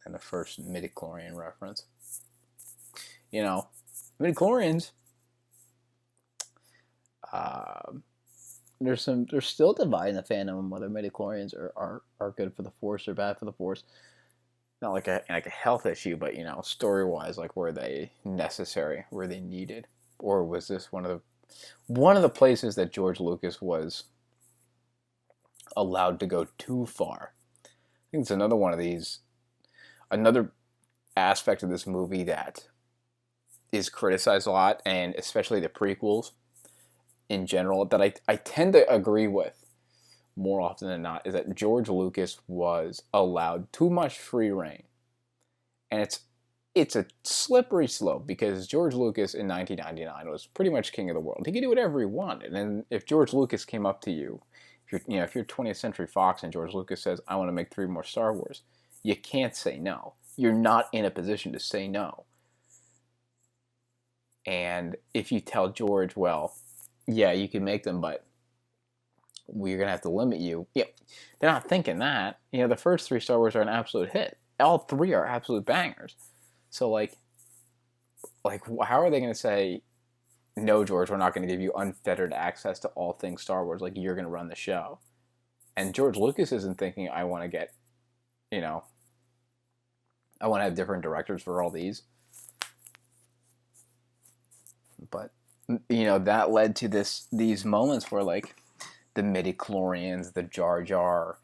And the first midichlorian reference. You know, midichlorians. There's still divide in the fandom on whether midichlorians are good for the Force or bad for the Force. Not like a health issue, but story wise, like were they necessary, were they needed, or was this one of the places that George Lucas was allowed to go too far? I think it's another one of these, another aspect of this movie that is criticized a lot, and especially the prequels in general, that I tend to agree with more often than not, is that George Lucas was allowed too much free reign. And it's a slippery slope, because George Lucas in 1999 was pretty much king of the world. He could do whatever he wanted. And if George Lucas came up to you, if you're 20th Century Fox and George Lucas says, I want to make 3 more Star Wars, you can't say no. You're not in a position to say no. And if you tell George, well, yeah, you can make them, but we're going to have to limit you. Yeah, they're not thinking that. The first 3 Star Wars are an absolute hit. All 3 are absolute bangers. So, like how are they going to say, no, George, we're not going to give you unfettered access to all things Star Wars. Like, you're going to run the show. And George Lucas isn't thinking, I want to get, I want to have different directors for all these. But, that led to these moments where, like, the midichlorians, the Jar Jar,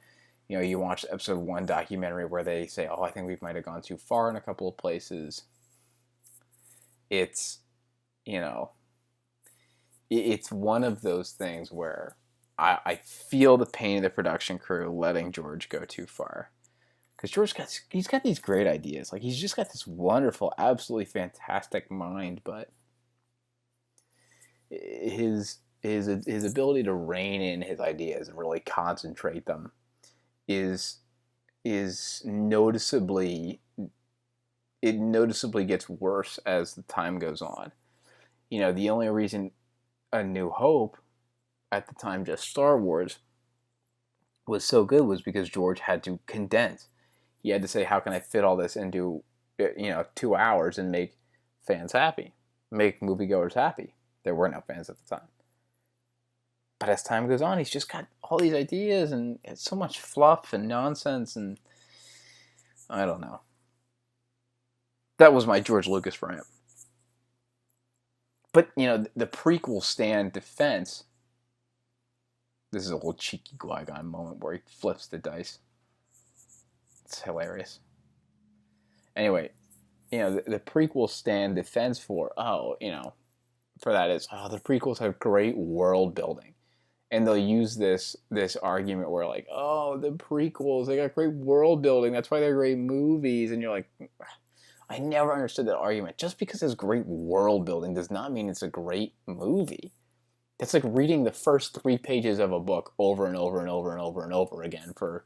you watch the episode 1 documentary where they say, oh, I think we might have gone too far in a couple of places. It's, it's one of those things where I feel the pain of the production crew letting George go too far. Because he's got these great ideas. Like, he's just got this wonderful, absolutely fantastic mind, but his ability to rein in his ideas and really concentrate them is noticeably gets worse as the time goes on. The only reason A New Hope, at the time just Star Wars, was so good was because George had to condense. He had to say, how can I fit all this into 2 hours and make fans happy, make moviegoers happy? There were no fans at the time. But as time goes on, he's just got all these ideas, and it's so much fluff and nonsense, and I don't know. That was my George Lucas for him. But, the prequel stand defense, this is a little cheeky Qui-Gon moment where he flips the dice. It's hilarious. Anyway, the prequels stand defense for, for that is, the prequels have great world building. And they'll use this argument where like, oh, the prequels, they got great world building, that's why they're great movies. And you're like, I never understood that argument. Just because it's great world building does not mean it's a great movie. It's like reading the first 3 pages of a book over and over and over and over and over again for,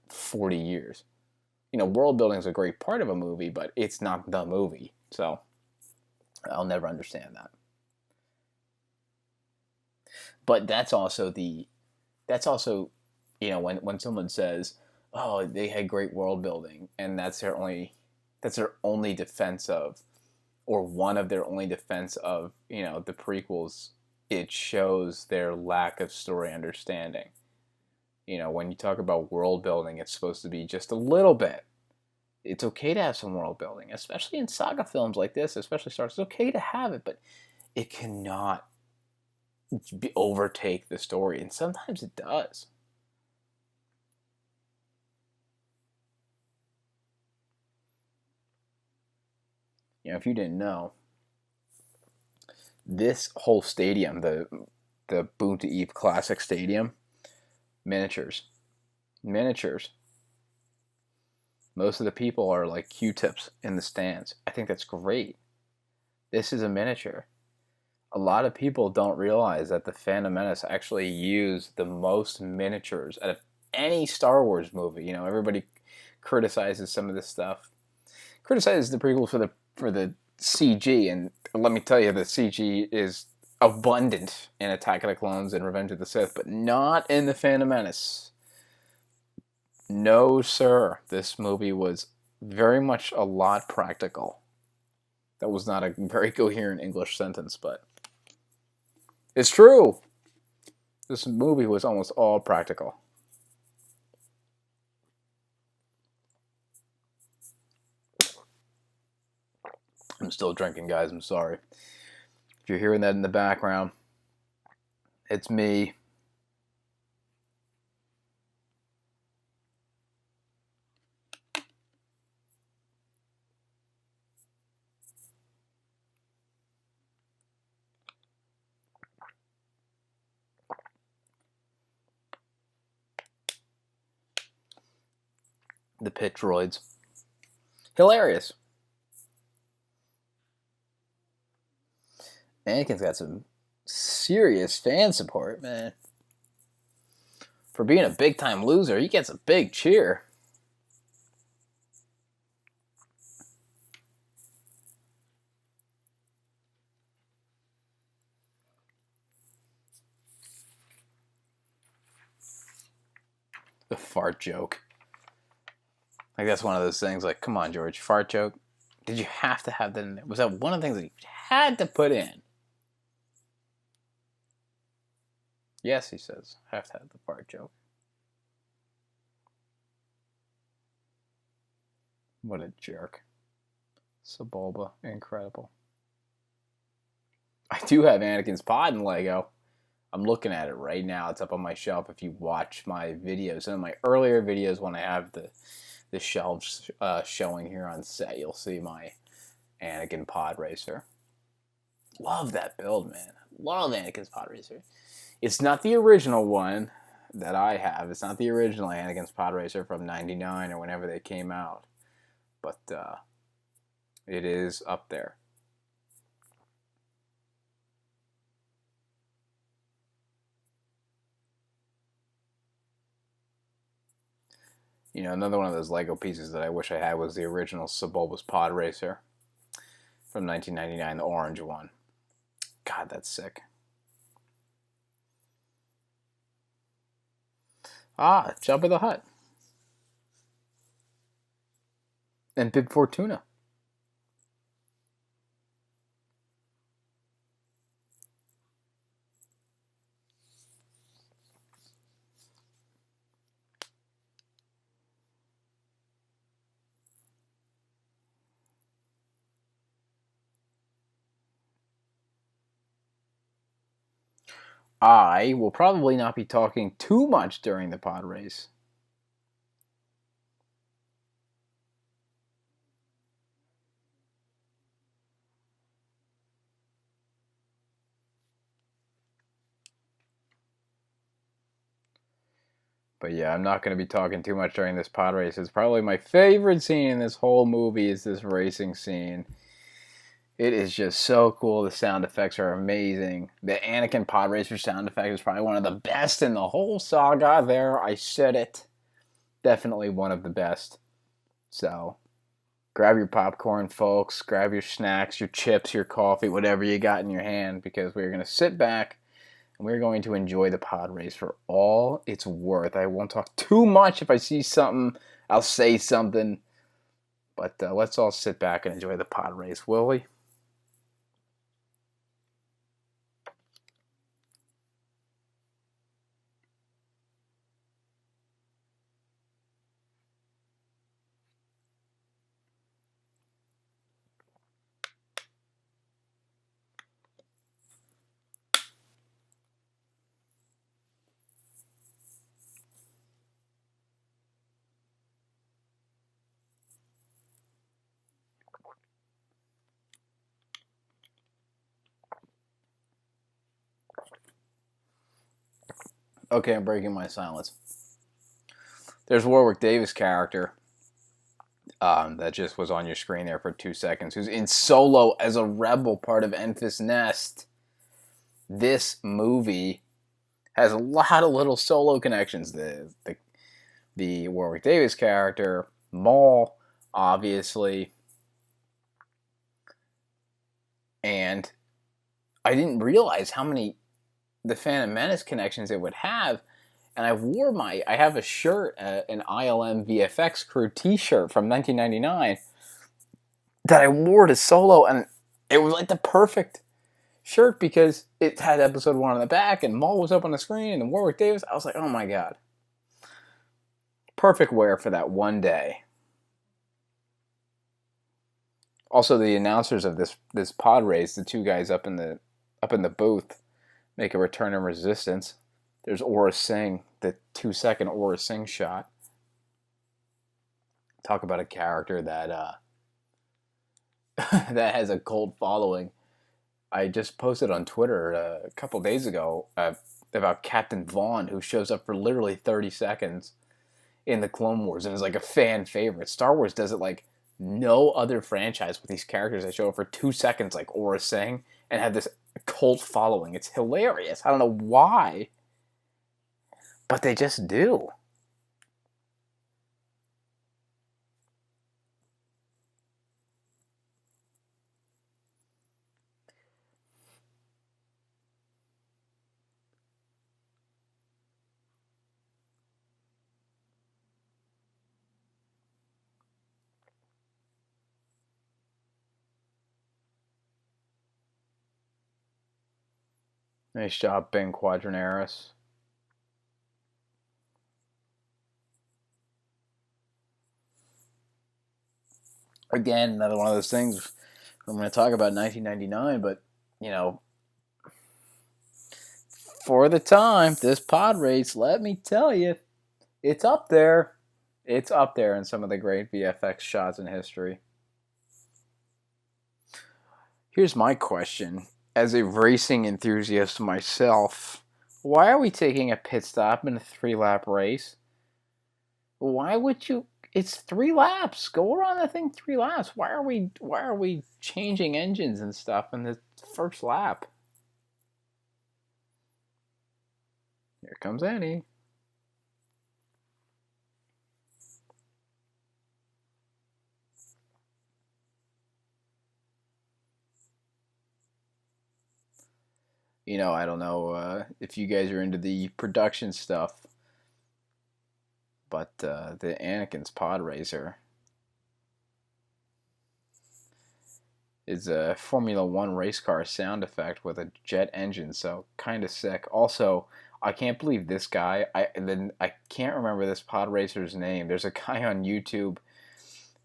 40 years. World building is a great part of a movie, but it's not the movie. So I'll never understand that. But that's also when someone says, oh, they had great world building, and that's their only defense of, or one of their only defense of, the prequels, it shows their lack of story understanding. When you talk about world building, it's supposed to be just a little bit. It's okay to have some world building, especially in saga films like this, especially Star Wars. It's okay to have it, but it cannot overtake the story, and sometimes it does. If you didn't know, this whole stadium, the Boonta Eve Classic Stadium, miniatures. Most of the people are like Q-tips in the stands. I think that's great. This is a miniature. A lot of people don't realize that the Phantom Menace actually used the most miniatures out of any Star Wars movie. Everybody criticizes some of this stuff. Criticizes the prequels for the CG, and let me tell you, the CG is abundant in Attack of the Clones and Revenge of the Sith, but not in the Phantom Menace. No, sir. This movie was very much a lot practical. That was not a very coherent English sentence, but it's true. This movie was almost all practical. I'm still drinking, guys. I'm sorry. If you're hearing that in the background, it's me. The pit droids. Hilarious. Anakin's got some serious fan support, man. For being a big-time loser, he gets a big cheer. The fart joke. Like, that's one of those things, like, come on, George, fart joke? Did you have to have that in there? Was that one of the things that you had to put in? Yes, he says, have to have the fart joke. What a jerk. Sebulba, incredible. I do have Anakin's pod in Lego. I'm looking at it right now. It's up on my shelf. If you watch my videos, some of my earlier videos when I have the shelves showing here on set, you'll see my Anakin Podracer. Love that build, man. Love Anakin's Podracer. It's not the original one that I have. It's not the original Anakin's Podracer from '99 or whenever they came out. But it is up there. Another one of those Lego pieces that I wish I had was the original Sebulba's Podracer from 1999, the orange one. God, that's sick. Jabba the Hutt. And Bib Fortuna. I will probably not be talking too much during the pod race. But yeah, I'm not going to be talking too much during this pod race. It's probably my favorite scene in this whole movie is this racing scene. It is just so cool. The sound effects are amazing. The Anakin pod racer sound effect is probably one of the best in the whole saga. There, I said it. Definitely one of the best. So, grab your popcorn, folks. Grab your snacks, your chips, your coffee, whatever you got in your hand, because we're going to sit back and we're going to enjoy the pod race for all it's worth. I won't talk too much. If I see something, I'll say something. But let's all sit back and enjoy the pod race, will we? Okay, I'm breaking my silence. There's Warwick Davis' character that just was on your screen there for 2 seconds, who's in Solo as a rebel, part of Enfys Nest. This movie has a lot of little Solo connections. The Warwick Davis character, Maul, obviously, and I didn't realize how many the Phantom Menace connections it would have. And I have a shirt, an ILM VFX crew t-shirt from 1999 that I wore to Solo, and it was like the perfect shirt because it had episode 1 on the back, and Maul was up on the screen, and Warwick Davis. I was like, oh my god. Perfect wear for that one day. Also, the announcers of this pod race, the two guys up in the booth, make a return in Resistance. There's Aura Singh, the 2-second Aura Singh shot. Talk about a character that that has a cult following. I just posted on Twitter a couple days ago about Captain Vaughn, who shows up for literally 30 seconds in the Clone Wars and is like a fan favorite. Star Wars does it like no other franchise with these characters that show up for 2 seconds, like Aura Singh, and have this cult following. It's hilarious. I don't know why, but they just do. Nice job, Ben Quadranaris. Again, another one of those things I'm going to talk about 1999, but, you know, for the time, this pod race, let me tell you, it's up there. It's up there in some of the great VFX shots in history. Here's my question. As a racing enthusiast myself, why are we taking a pit stop in a 3-lap race? Why would you? It's 3 laps. Go around that thing 3 laps. Why are we changing engines and stuff in the first lap? Here comes Annie. You know, I don't know if you guys are into the production stuff, but the Anakin's Podracer is a Formula One race car sound effect with a jet engine, so kind of sick. Also, I can't believe this guy. I can't remember this pod racer's name. There's a guy on YouTube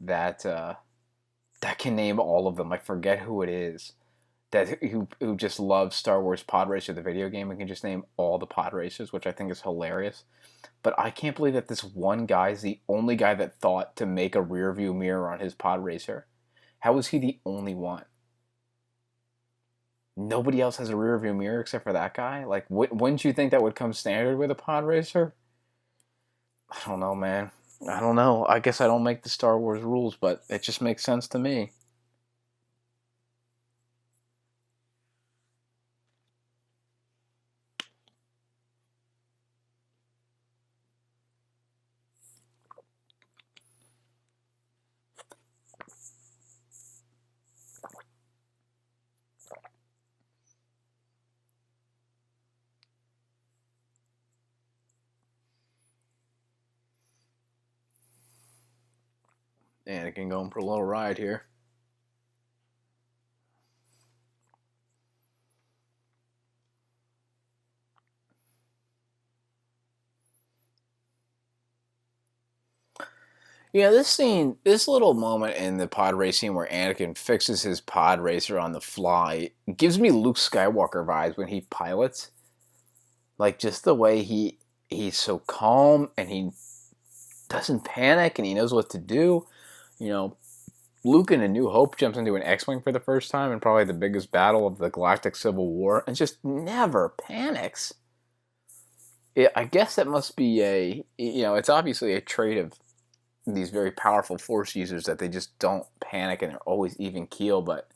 that that can name all of them. I forget who it is. Who just loves Star Wars Pod Racer, the video game, and can just name all the pod racers, which I think is hilarious. But I can't believe that this one guy is the only guy that thought to make a rear view mirror on his pod racer. How was he the only one? Nobody else has a rear view mirror except for that guy? Like, wouldn't you think that would come standard with a pod racer? I don't know, man. I don't know. I guess I don't make the Star Wars rules, but it just makes sense to me. Anakin going for a little ride here. Yeah, this scene, this little moment in the pod racing where Anakin fixes his pod racer on the fly, gives me Luke Skywalker vibes when he pilots. Like just the way he's so calm and he doesn't panic and he knows what to do. You know, Luke in A New Hope jumps into an X-wing for the first time in probably the biggest battle of the Galactic Civil War and just never panics. I guess that must be it's obviously a trait of these very powerful Force users that they just don't panic and they're always even keel. But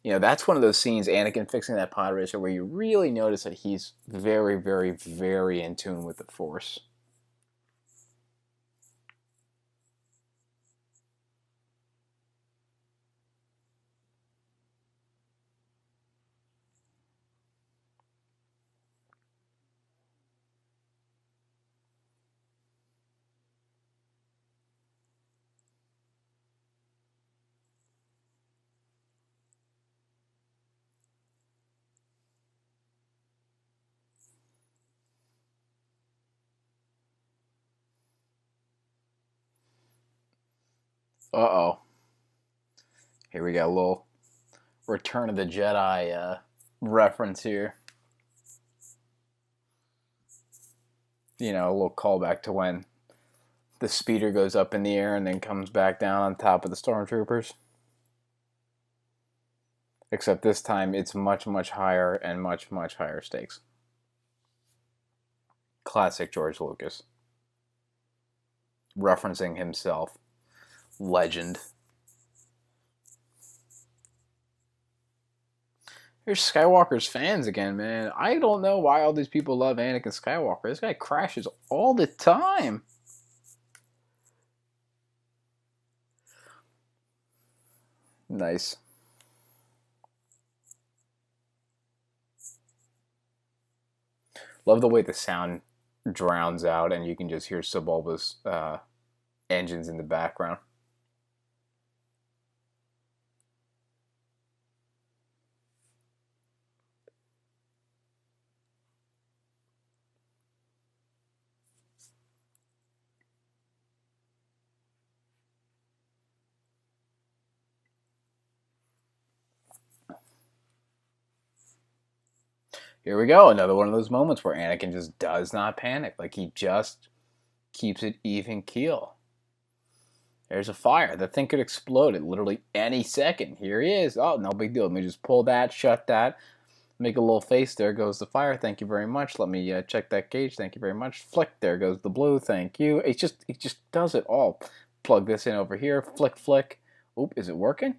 that's one of those scenes, Anakin fixing that pod racer, where you really notice that he's very, very, very in tune with the Force. Uh-oh. Here we got a little Return of the Jedi reference here. A little callback to when the speeder goes up in the air and then comes back down on top of the stormtroopers. Except this time it's much, much higher and much, much higher stakes. Classic George Lucas. Referencing himself. Legend. Here's Skywalker's fans again, man. I don't know why all these people love Anakin Skywalker. This guy crashes all the time. Nice. Love the way the sound drowns out and you can just hear Sebulba's engines in the background. Here we go, another one of those moments where Anakin just does not panic. Like he just keeps it even keel. There's a fire. The thing could explode at literally any second. Here he is. Oh, no big deal. Let me just pull that, shut that, make a little face. There goes the fire. Thank you very much. Let me check that gauge. Thank you very much. Flick. There goes the blue. Thank you. It just does it all. Plug this in over here. Flick, flick. Oop, is it working?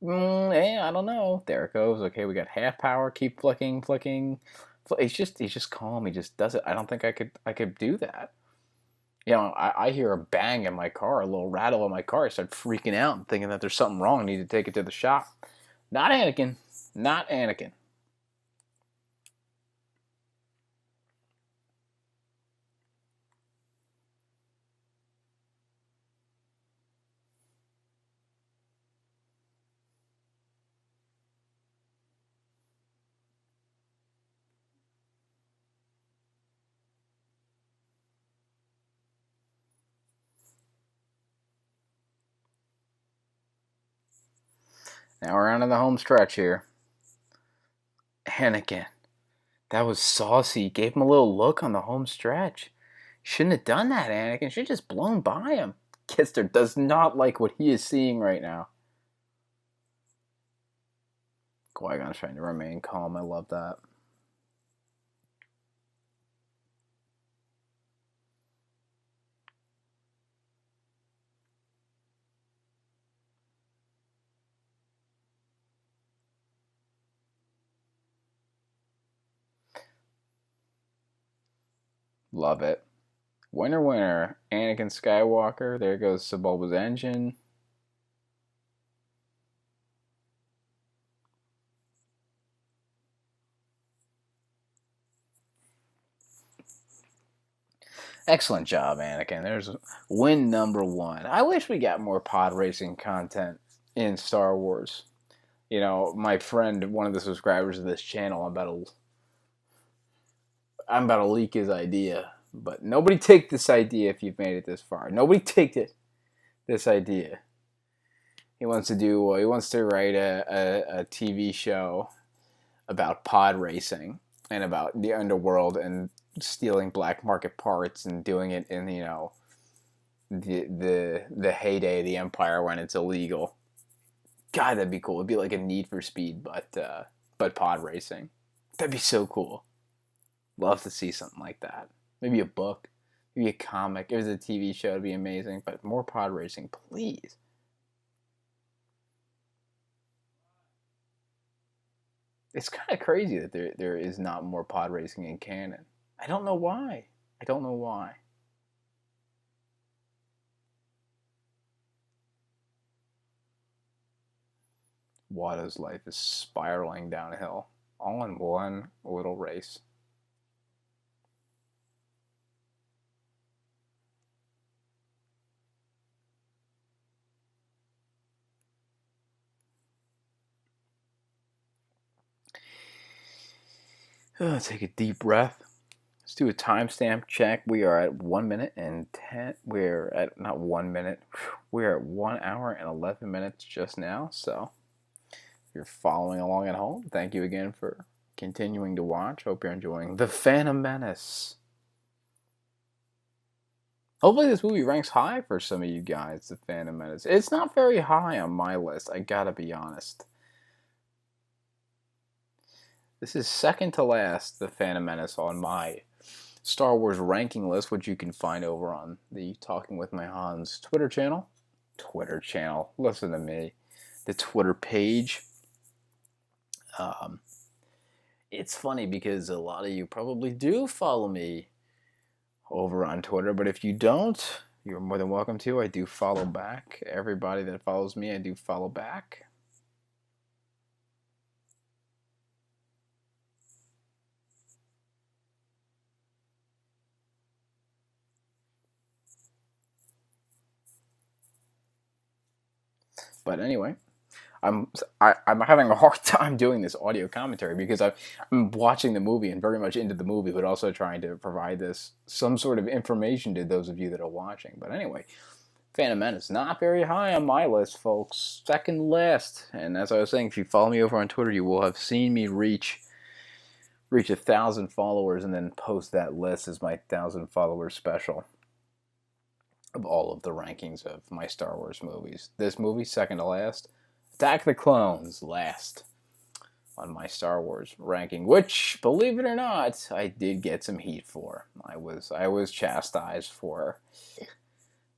I don't know. There it goes. Okay, we got half power. Keep flicking, flicking. He's just calm. He just does it. I don't think I could do that. I hear a bang in my car, a little rattle in my car. I start freaking out and thinking that there's something wrong. I need to take it to the shop. Not Anakin. Not Anakin. Now we're on to the home stretch here. Anakin. That was saucy. Gave him a little look on the home stretch. Shouldn't have done that, Anakin. Should have just blown by him. Kister does not like what he is seeing right now. Qui-Gon's trying to remain calm. I love that. Love it. Winner, winner. Anakin Skywalker. There goes Sebulba's engine. Excellent job, Anakin. There's win number one. I wish we got more pod racing content in Star Wars. You know, my friend, one of the subscribers of this channel, I'm about to leak his idea. But nobody take this idea if you've made it this far. Nobody take this idea. He wants to write a TV show about pod racing and about the underworld and stealing black market parts and doing it in, you know, the heyday of the Empire when it's illegal. God, that'd be cool. It'd be like a Need for Speed, but pod racing. That'd be so cool. Love to see something like that. Maybe a book, maybe a comic. If it was a TV show, it'd be amazing. But more pod racing, please. It's kind of crazy that there is not more pod racing in canon. I don't know why. I don't know why. Watto's life is spiraling downhill, all in one little race. Take a deep breath. Let's do a timestamp check. We are at 1 minute and 10. We're at not 1 minute. We're at 1 hour and 11 minutes just now. So, if you're following along at home, thank you again for continuing to watch. Hope you're enjoying The Phantom Menace. Hopefully, this movie ranks high for some of you guys. The Phantom Menace. It's not very high on my list. I gotta be honest. This is second to last, The Phantom Menace, on my Star Wars ranking list, which you can find over on the Talking with My Hans Twitter channel. Listen to me. The Twitter page. It's funny because a lot of you probably do follow me over on Twitter, but if you don't, you're more than welcome to. I do follow back. Everybody that follows me, I do follow back. But anyway, I'm having a hard time doing this audio commentary because I'm watching the movie and very much into the movie, but also trying to provide this some sort of information to those of you that are watching. But anyway, Phantom Menace not very high on my list, folks. Second last. And as I was saying, if you follow me over on Twitter, you will have seen me reach 1,000 followers and then post that list as my 1,000 followers special of all of the rankings of my Star Wars movies. This movie, second to last. Attack of the Clones, last on my Star Wars ranking, which, believe it or not, I did get some heat for. I was chastised for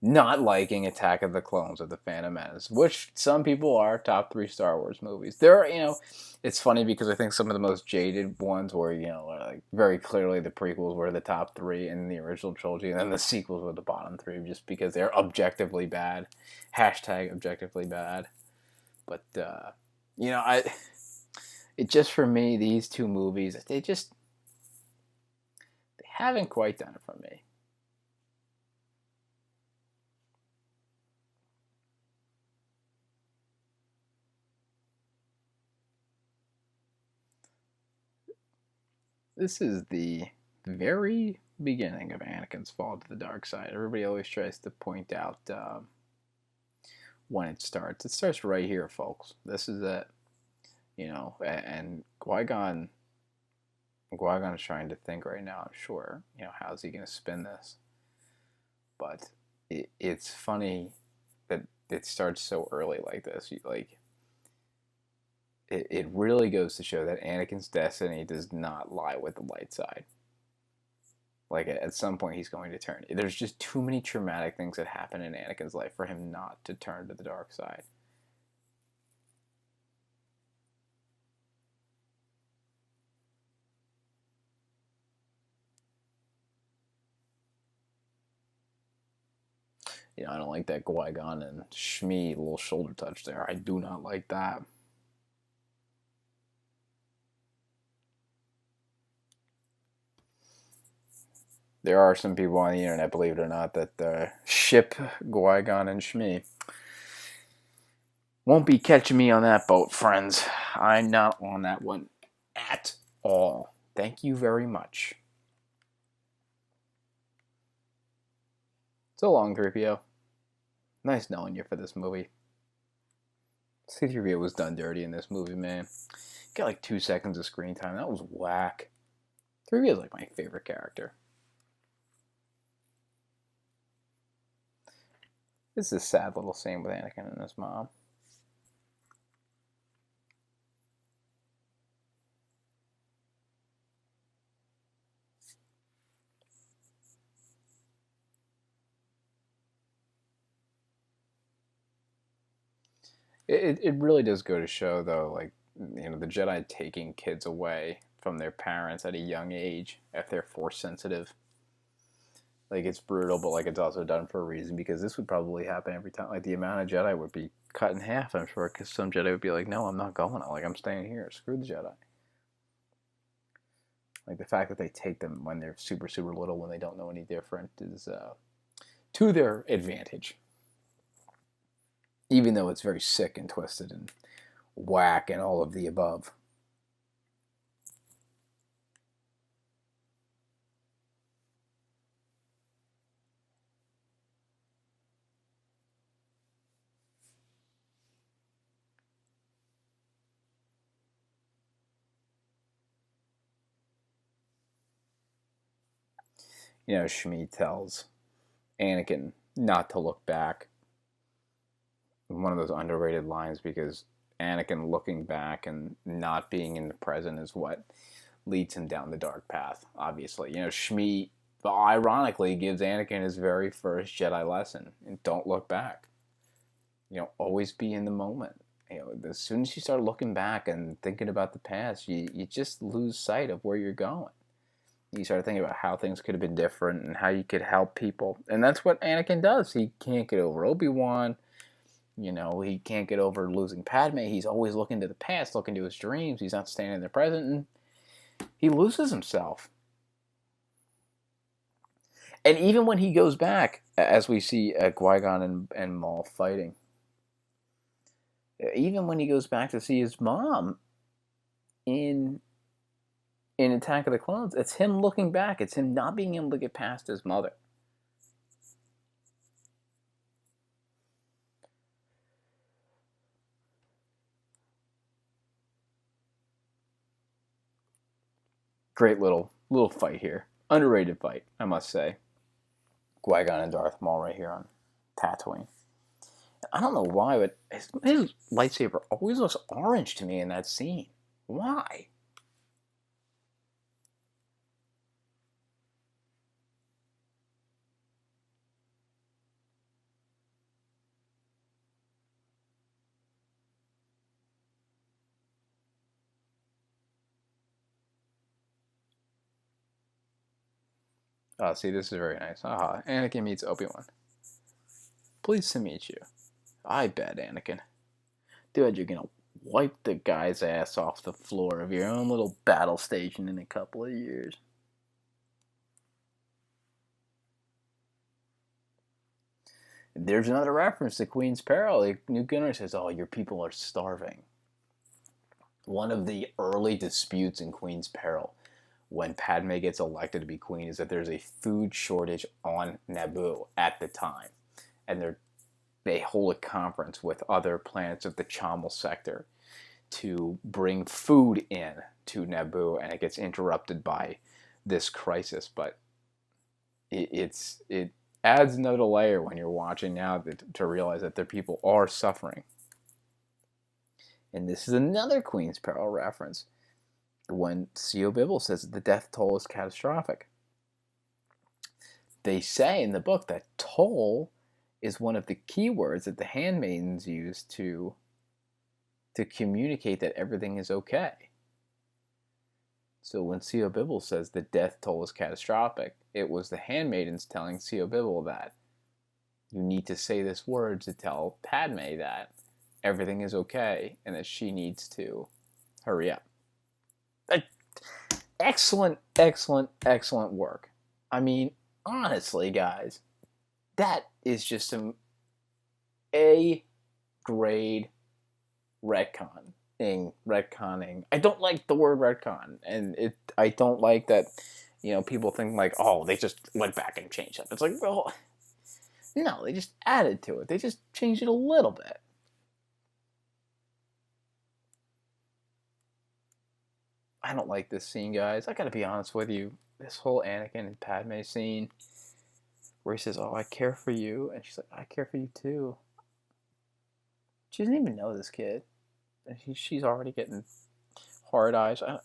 not liking Attack of the Clones or The Phantom Menace, which some people are top 3 Star Wars movies. There are, it's funny because I think some of the most jaded ones were, like very clearly the prequels were the top 3 in the original trilogy, and then the sequels were the bottom 3 just because they're objectively bad. Hashtag objectively bad. But, it just for me, these two movies, they haven't quite done it for me. This is the very beginning of Anakin's fall to the dark side. Everybody always tries to point out when it starts. It starts right here, folks. This is it. And Qui-Gon is trying to think right now, I'm sure, how's he going to spin this? But it's funny that it starts so early like this. It really goes to show that Anakin's destiny does not lie with the light side. Like, at some point, he's going to turn. There's just too many traumatic things that happen in Anakin's life for him not to turn to the dark side. I don't like that Qui-Gon and Shmi little shoulder touch there. I do not like that. There are some people on the internet, believe it or not, that ship Qui-Gon and Shmi. Won't be catching me on that boat, friends. I'm not on that one at all. Thank you very much. So long, 3PO. Nice knowing you for this movie. C-3PO was done dirty in this movie, man. Got like 2 seconds of screen time. That was whack. 3PO is like my favorite character. This is a sad little scene with Anakin and his mom. It really does go to show, though, like, the Jedi taking kids away from their parents at a young age if they're force sensitive. Like, it's brutal, but like it's also done for a reason, because this would probably happen every time. Like, the amount of Jedi would be cut in half, I'm sure, because some Jedi would be like, no, I'm not going. Like, I'm staying here. Screw the Jedi. Like, the fact that they take them when they're super, super little, when they don't know any different, is to their advantage. Even though it's very sick and twisted and whack and all of the above. Shmi tells Anakin not to look back. One of those underrated lines, because Anakin looking back and not being in the present is what leads him down the dark path, obviously. Shmi, ironically, gives Anakin his very first Jedi lesson. And don't look back. Always be in the moment. As soon as you start looking back and thinking about the past, you just lose sight of where you're going. You start thinking about how things could have been different and how you could help people. And that's what Anakin does. He can't get over Obi-Wan. He can't get over losing Padme. He's always looking to the past, looking to his dreams. He's not staying in the present, and he loses himself. And even when he goes back, as we see Qui-Gon and Maul fighting, even when he goes back to see his mom in Attack of the Clones, it's him looking back. It's him not being able to get past his mother. Great little fight here. Underrated fight, I must say. Qui-Gon and Darth Maul right here on Tatooine. I don't know why, but his lightsaber always looks orange to me in that scene. Why? Oh, see, this is very nice. Aha, Anakin meets Obi-Wan. Pleased to meet you. I bet, Anakin. Dude, you're gonna wipe the guy's ass off the floor of your own little battle station in a couple of years. There's another reference to Queen's Peril. Newt Gunnar says, oh, your people are starving. One of the early disputes in Queen's Peril, when Padme gets elected to be queen, is that there's a food shortage on Naboo at the time. And they hold a conference with other planets of the Chamal sector to bring food in to Naboo, and it gets interrupted by this crisis. But it adds another layer when you're watching now to realize that their people are suffering. And this is another Queen's Peril reference, when C.O. Bibble says that the death toll is catastrophic. They say in the book that toll is one of the key words that the handmaidens use to communicate that everything is okay. So when C.O. Bibble says the death toll is catastrophic, it was the handmaidens telling C.O. Bibble that. You need to say this word to tell Padme that everything is okay and that she needs to hurry up. Excellent, excellent, excellent work. I mean, honestly, guys, that is just some A grade retconning. I don't like the word retcon, and I don't like that. People think like, oh, they just went back and changed it. It's like, well, no, they just added to it. They just changed it a little bit. I don't like this scene, guys. I gotta be honest with you. This whole Anakin and Padme scene, where he says, "Oh, I care for you," and she's like, "I care for you too." She doesn't even know this kid, and she's already getting hard eyes. Am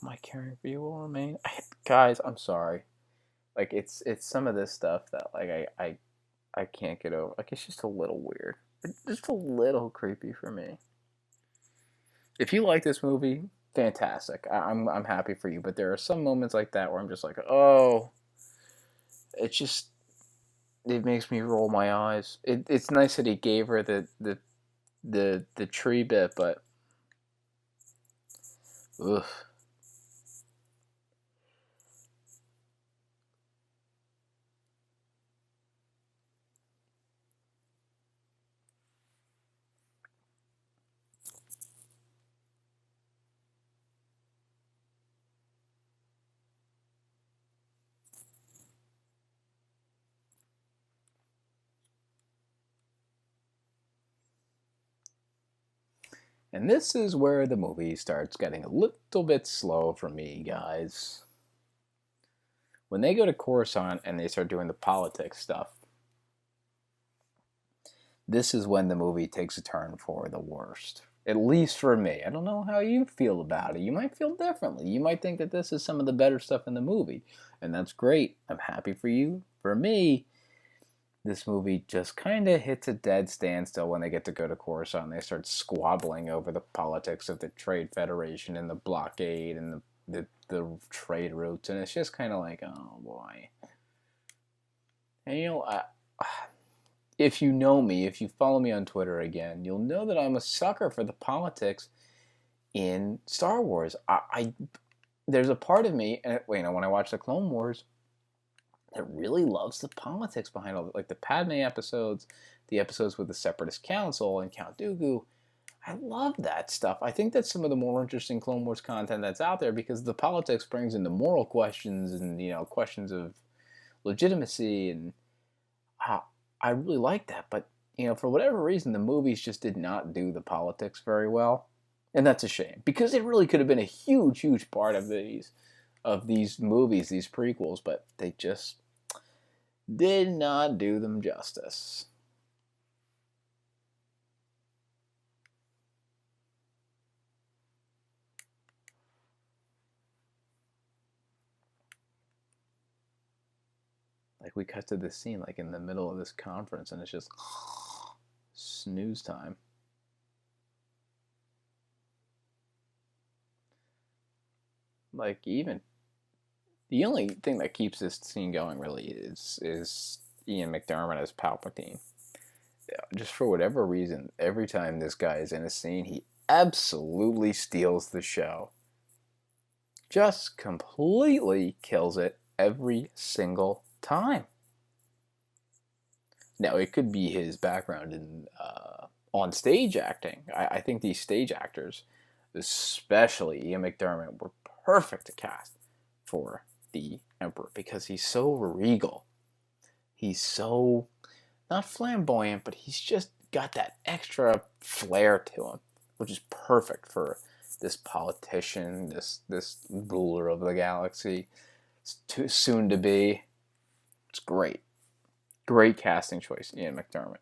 I caring for you will remain? Guys, I'm sorry. Like it's some of this stuff that like I can't get over. Like it's just a little weird. It's just a little creepy for me. If you like this movie, fantastic. I'm happy for you. But there are some moments like that where I'm just like, oh, it just it makes me roll my eyes. It's nice that he gave her the tree bit, but ugh. And this is where the movie starts getting a little bit slow for me, guys. When they go to Coruscant and they start doing the politics stuff, this is when the movie takes a turn for the worst. At least for me. I don't know how you feel about it. You might feel differently. You might think that this is some of the better stuff in the movie. And that's great. I'm happy for you. For me, this movie just kind of hits a dead standstill when they get to go to Coruscant. They start squabbling over the politics of the Trade Federation and the blockade and the trade routes. And it's just kind of like, oh boy. And if you know me, if you follow me on Twitter again, you'll know that I'm a sucker for the politics in Star Wars. There's a part of me, and when I watch the Clone Wars, that really loves the politics behind all, like the Padme episodes, the episodes with the Separatist Council and Count Dooku. I love that stuff. I think that's some of the more interesting Clone Wars content that's out there because the politics brings into moral questions and questions of legitimacy and I really like that, but for whatever reason, the movies just did not do the politics very well, and that's a shame because it really could have been a huge, huge part of these movies, these prequels, but they just did not do them justice. Like we cut to this scene, like in the middle of this conference, and it's just snooze time. Like even the only thing that keeps this scene going really is Ian McDiarmid as Palpatine. Just for whatever reason, every time this guy is in a scene, he absolutely steals the show. Just completely kills it every single time. Now, it could be his background in on stage acting. I think these stage actors, especially Ian McDiarmid, were perfect to cast for the Emperor because he's so regal. He's so not flamboyant, but he's just got that extra flair to him, which is perfect for this politician, this ruler of the galaxy. It's too soon to be. It's great. Great casting choice, Ian McDiarmid.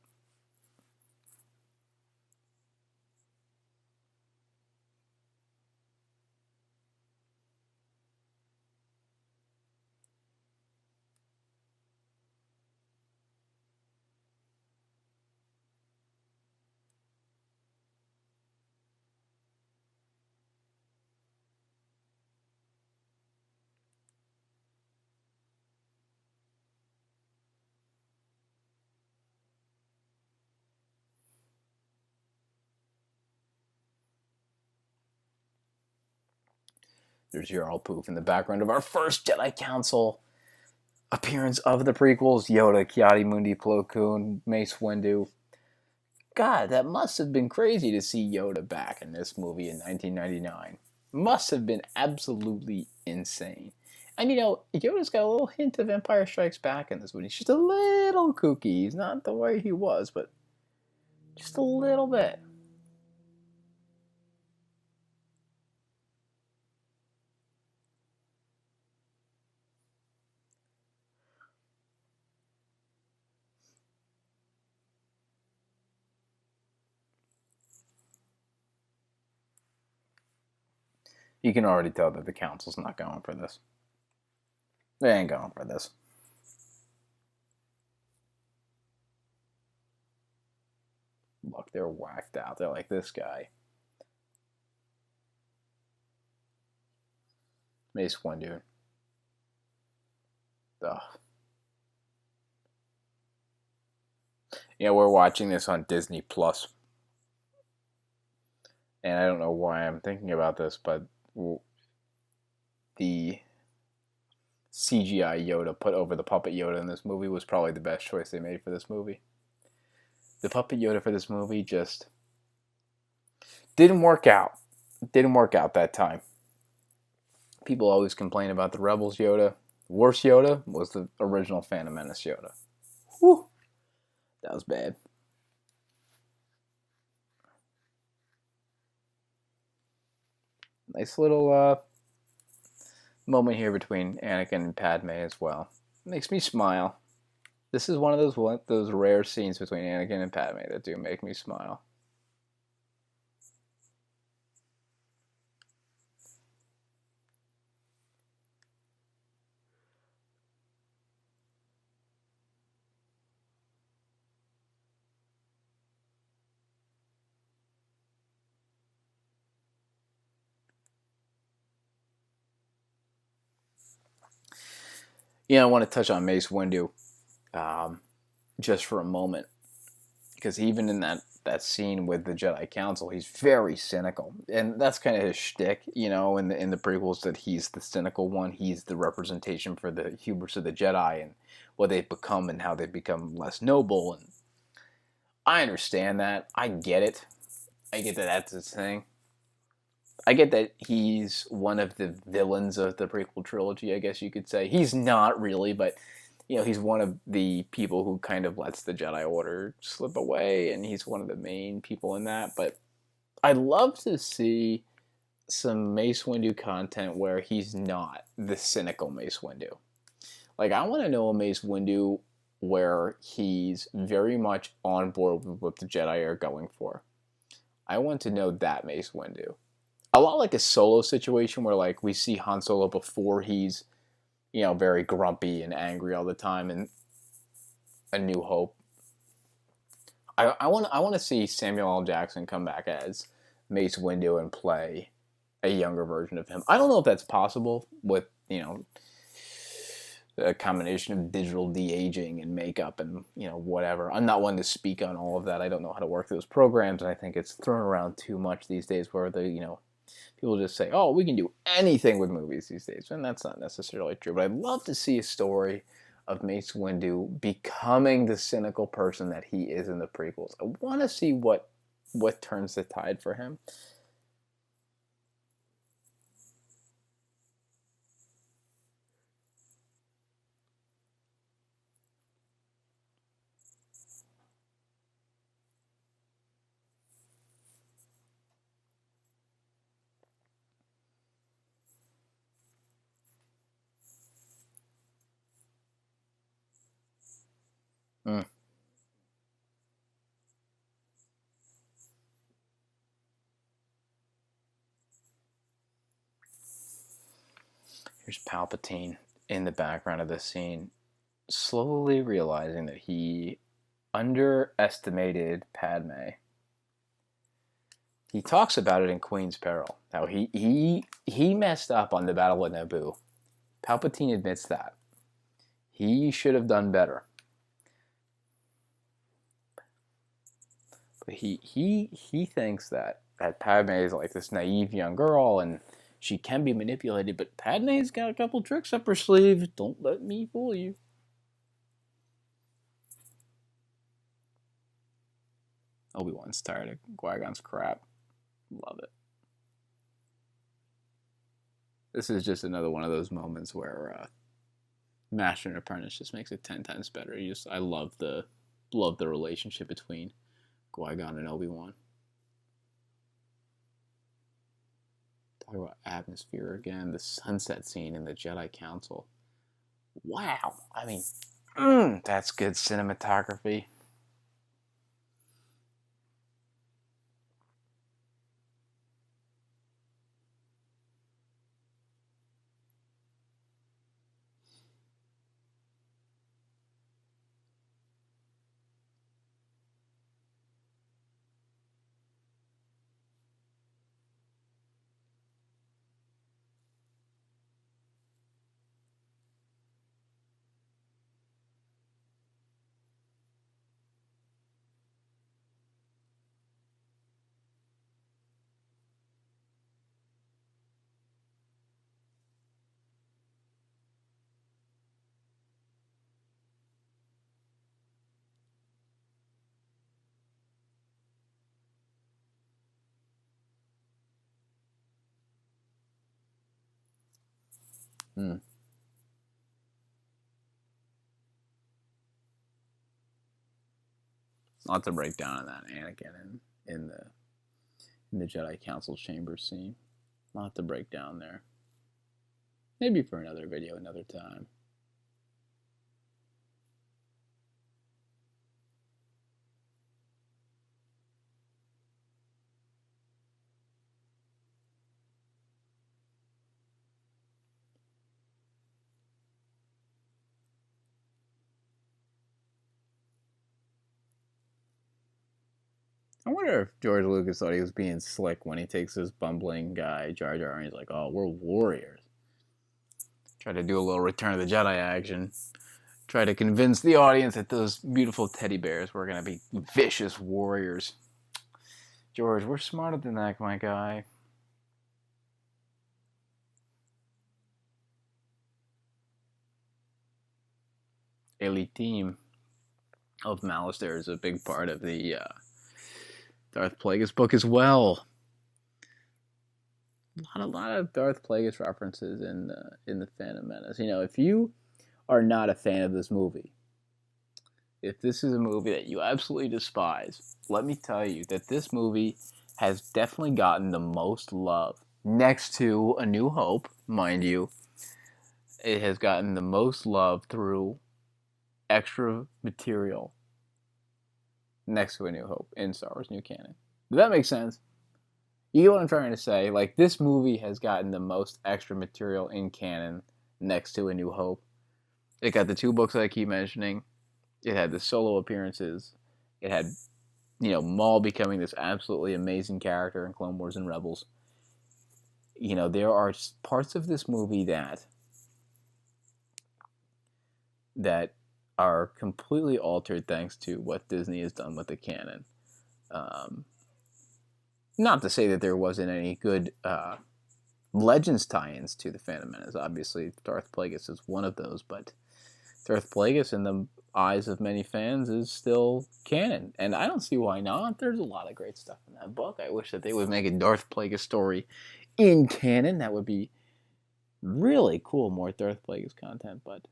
There's Jarl Poof in the background of our first Jedi Council appearance of the prequels. Yoda, Ki-Adi-Mundi, Plo Koon, Mace Windu. God, that must have been crazy to see Yoda back in this movie in 1999. Must have been absolutely insane. And Yoda's got a little hint of Empire Strikes Back in this movie. He's just a little kooky. He's not the way he was, but just a little bit. You can already tell that the council's not going for this. They ain't going for this. Look, they're whacked out. They're like, this guy. Mace Windu. Ugh. Yeah, we're watching this on Disney Plus. And I don't know why I'm thinking about this, but the CGI Yoda put over the puppet Yoda in this movie was probably the best choice they made for this movie. The puppet Yoda for this movie just didn't work out. Didn't work out that time. People always complain about the Rebels Yoda. Worst Yoda was the original Phantom Menace Yoda. Whew. That was bad. Nice little moment here between Anakin and Padme as well. Makes me smile. This is one of those rare scenes between Anakin and Padme that do make me smile. I want to touch on Mace Windu just for a moment. Because even in that scene with the Jedi Council, he's very cynical. And that's kind of his shtick, in the prequels, that he's the cynical one. He's the representation for the hubris of the Jedi and what they've become and how they've become less noble. And I understand that. I get it. I get that that's his thing. I get that he's one of the villains of the prequel trilogy, I guess you could say. He's not really, but he's one of the people who kind of lets the Jedi Order slip away, and he's one of the main people in that. But I'd love to see some Mace Windu content where he's not the cynical Mace Windu. Like, I want to know a Mace Windu where he's very much on board with what the Jedi are going for. I want to know that Mace Windu. A lot like a Solo situation where, like, we see Han Solo before he's, very grumpy and angry all the time in A New Hope. I want to see Samuel L. Jackson come back as Mace Windu and play a younger version of him. I don't know if that's possible with, a combination of digital de-aging and makeup and, whatever. I'm not one to speak on all of that. I don't know how to work those programs, and I think it's thrown around too much these days where people just say, oh, we can do anything with movies these days. And that's not necessarily true. But I'd love to see a story of Mace Windu becoming the cynical person that he is in the prequels. I want to see what turns the tide for him. Mm. Here's Palpatine in the background of this scene, slowly realizing that he underestimated Padme. He talks about it in Queen's Peril. How he messed up on the Battle of Naboo. Palpatine admits that. He should have done better. But he thinks that Padme is like this naive young girl and she can be manipulated, but Padme's got a couple tricks up her sleeve. Don't let me fool you. Obi-Wan's tired of Qui-Gon's crap. Love it. This is just another one of those moments where Master and Apprentice just makes it 10 times better. I love the relationship between Qui-Gon and Obi-Wan. Talk about atmosphere again. The sunset scene in the Jedi Council. Wow. I mean, that's good cinematography. Lots of breakdown in that Anakin in the Jedi Council chamber scene. Lot to break down there. Maybe for another video, another time. I wonder if George Lucas thought he was being slick when he takes this bumbling guy, Jar Jar, and he's like, oh, we're warriors. Try to do a little Return of the Jedi action. Try to convince the audience that those beautiful teddy bears were going to be vicious warriors. George, we're smarter than that, my guy. Elite team of Malice there is a big part of the Darth Plagueis book as well. A lot of Darth Plagueis references in the Phantom Menace. You know, if you are not a fan of this movie, if this is a movie that you absolutely despise, let me tell you that this movie has definitely gotten the most love. Next to A New Hope, mind you, it has gotten the most love through extra material next to A New Hope in Star Wars New Canon. Does that make sense? You get what I'm trying to say? Like, this movie has gotten the most extra material in canon next to A New Hope. It got the 2 books that I keep mentioning. It had the solo appearances. It had, you know, Maul becoming this absolutely amazing character in Clone Wars and Rebels. You know, there are parts of this movie that are completely altered thanks to what Disney has done with the canon. Not to say that there wasn't any good Legends tie-ins to the Phantom Menace. Obviously, Darth Plagueis is one of those, but Darth Plagueis, in the eyes of many fans, is still canon, and I don't see why not. There's a lot of great stuff in that book. I wish that they would make a Darth Plagueis story in canon. That would be really cool, more Darth Plagueis content, but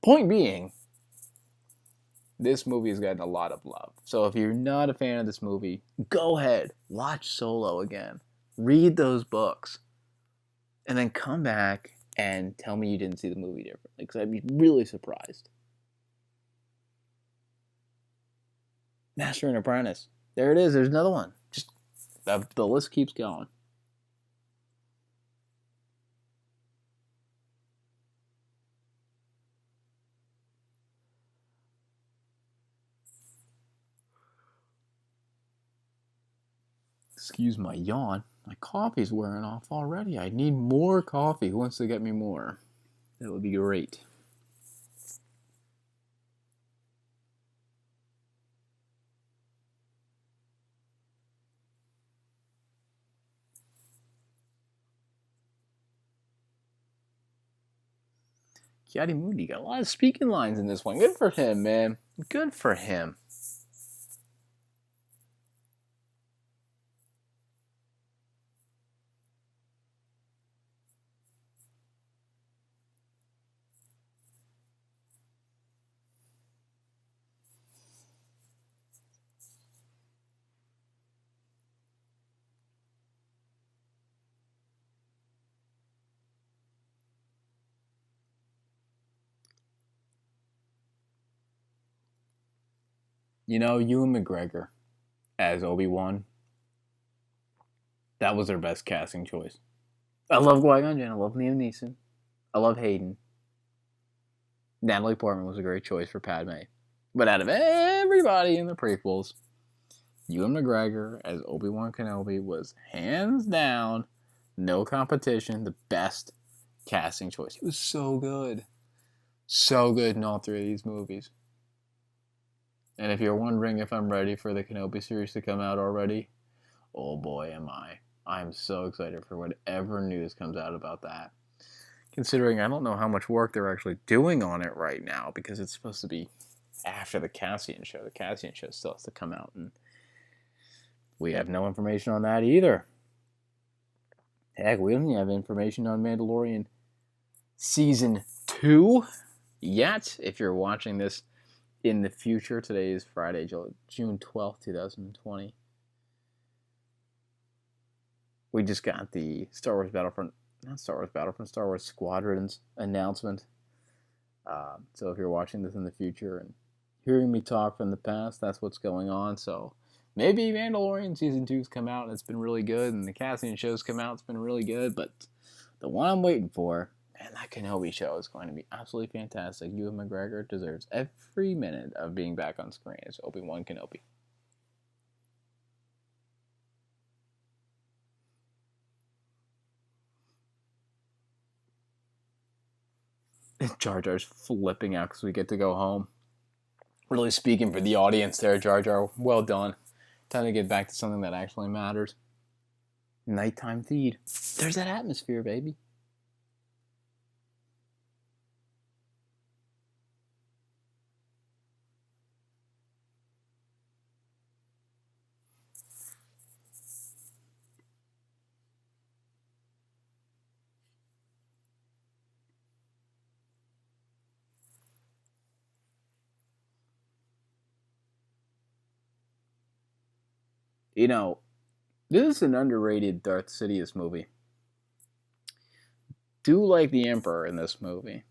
point being, this movie has gotten a lot of love. So if you're not a fan of this movie, go ahead, watch Solo again. Read those books. And then come back and tell me you didn't see the movie differently, because I'd be really surprised. Master and Apprentice. There it is. There's another one. Just the list keeps going. Excuse my yawn. My coffee's wearing off already. I need more coffee. Who wants to get me more? That would be great. Moody got a lot of speaking lines in this one. Good for him, man. Good for him. Ewan McGregor as Obi-Wan, that was their best casting choice. I love Qui-Gon Jinn. I love Liam Neeson. I love Hayden. Natalie Portman was a great choice for Padme. But out of everybody in the prequels, Ewan McGregor as Obi-Wan Kenobi was hands down, no competition, the best casting choice. He was so good. So good in all three of these movies. And if you're wondering if I'm ready for the Kenobi series to come out already, oh boy, am I. I'm so excited for whatever news comes out about that. Considering I don't know how much work they're actually doing on it right now, because it's supposed to be after the Cassian show. The Cassian show still has to come out, and we have no information on that either. Heck, we don't even have information on Mandalorian Season 2 yet. If you're watching this in the future, today is Friday, June 12th, 2020. We just got the Star Wars Squadrons announcement. So if you're watching this in the future and hearing me talk from the past, that's what's going on. So maybe Mandalorian Season 2's come out and it's been really good, and the Cassian show's come out, it's been really good, but the one I'm waiting for, man, that Kenobi show is going to be absolutely fantastic. Ewan McGregor deserves every minute of being back on screen as Obi-Wan Kenobi. Jar Jar's flipping out because we get to go home. Really speaking for the audience there, Jar Jar. Well done. Time to get back to something that actually matters. Nighttime feed. There's that atmosphere, baby. This is an underrated Darth Sidious movie. Do like the Emperor in this movie.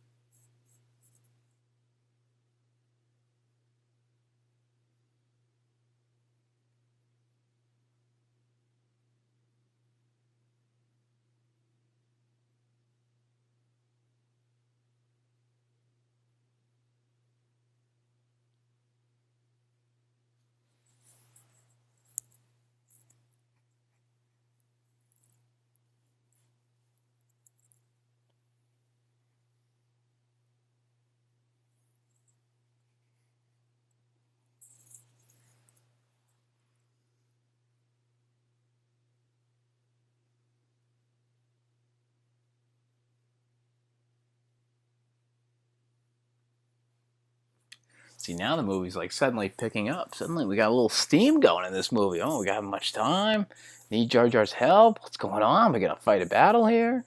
See, now the movie's like suddenly picking up. Suddenly we got a little steam going in this movie. Oh, we got much time. Need Jar Jar's help. What's going on? We gonna fight a battle here?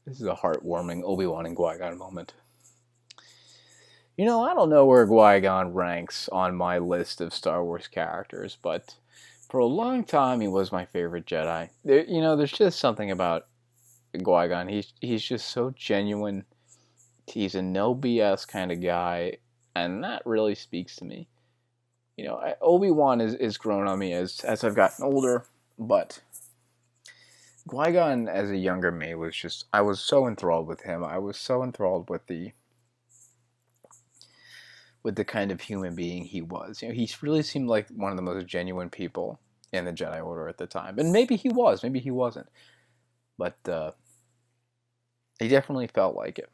This is a heartwarming Obi-Wan and Qui-Gon moment. I don't know where Qui-Gon ranks on my list of Star Wars characters, but for a long time he was my favorite Jedi. There's just something about Qui-Gon. He's just so genuine. He's a no BS kind of guy, and that really speaks to me. Obi-Wan is grown on me as I've gotten older, but Qui-Gon as a younger me I was so enthralled with him. I was so enthralled with with the kind of human being he was. He really seemed like one of the most genuine people in the Jedi Order at the time. And maybe he was, maybe he wasn't. But he definitely felt like it.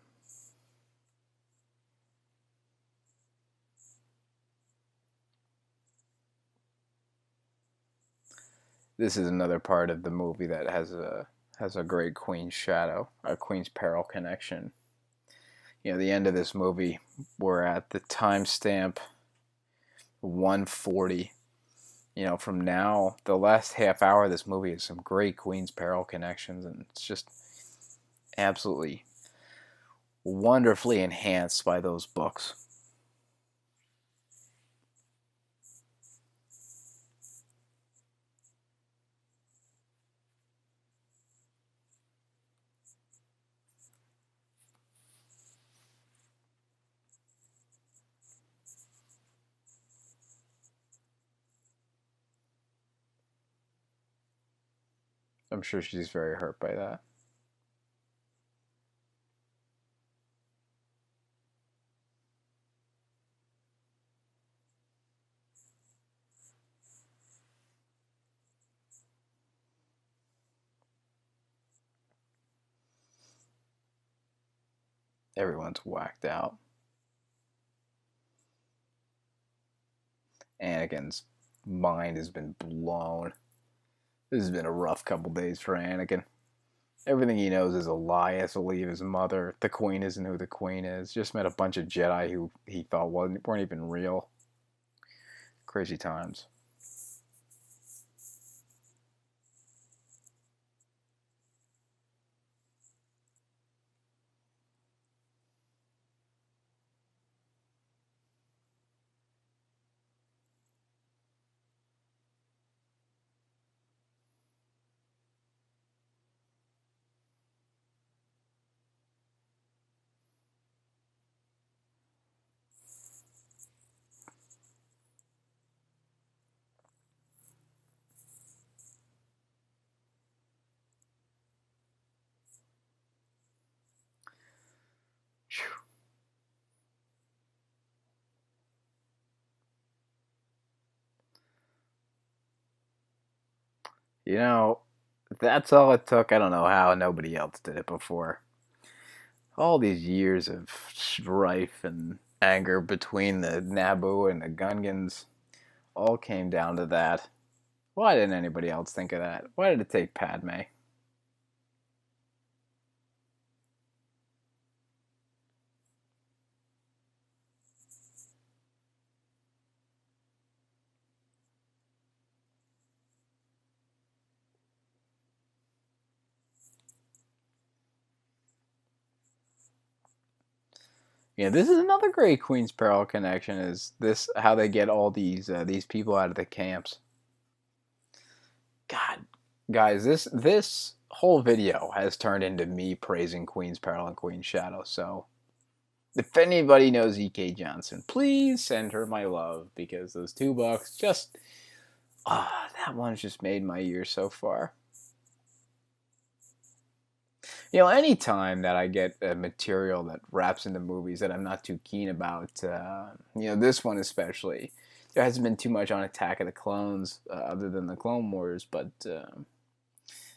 This is another part of the movie that has a great Queen's shadow, a Queen's Peril connection. The end of this movie, we're at the timestamp 140. From now, the last half hour of this movie is some great Queen's Peril connections, and it's just absolutely wonderfully enhanced by those books. I'm sure she's very hurt by that. Everyone's whacked out. Anakin's mind has been blown. This has been a rough couple days for Anakin. Everything he knows is a lie. He has to leave his mother. The Queen isn't who the Queen is. Just met a bunch of Jedi who he thought weren't even real. Crazy times. You know, that's all it took. I don't know how nobody else did it before. All these years of strife and anger between the Naboo and the Gungans all came down to that. Why didn't anybody else think of that? Why did it take Padme? This is another great Queen's Peril connection. Is this how they get all these people out of the camps? God, guys, this whole video has turned into me praising Queen's Peril and Queen's Shadow. So if anybody knows E.K. Johnson, please send her my love because those 2 bucks just that one's just made my year so far. Anytime that I get material that wraps into movies that I'm not too keen about, this one especially, there hasn't been too much on Attack of the Clones other than the Clone Wars, but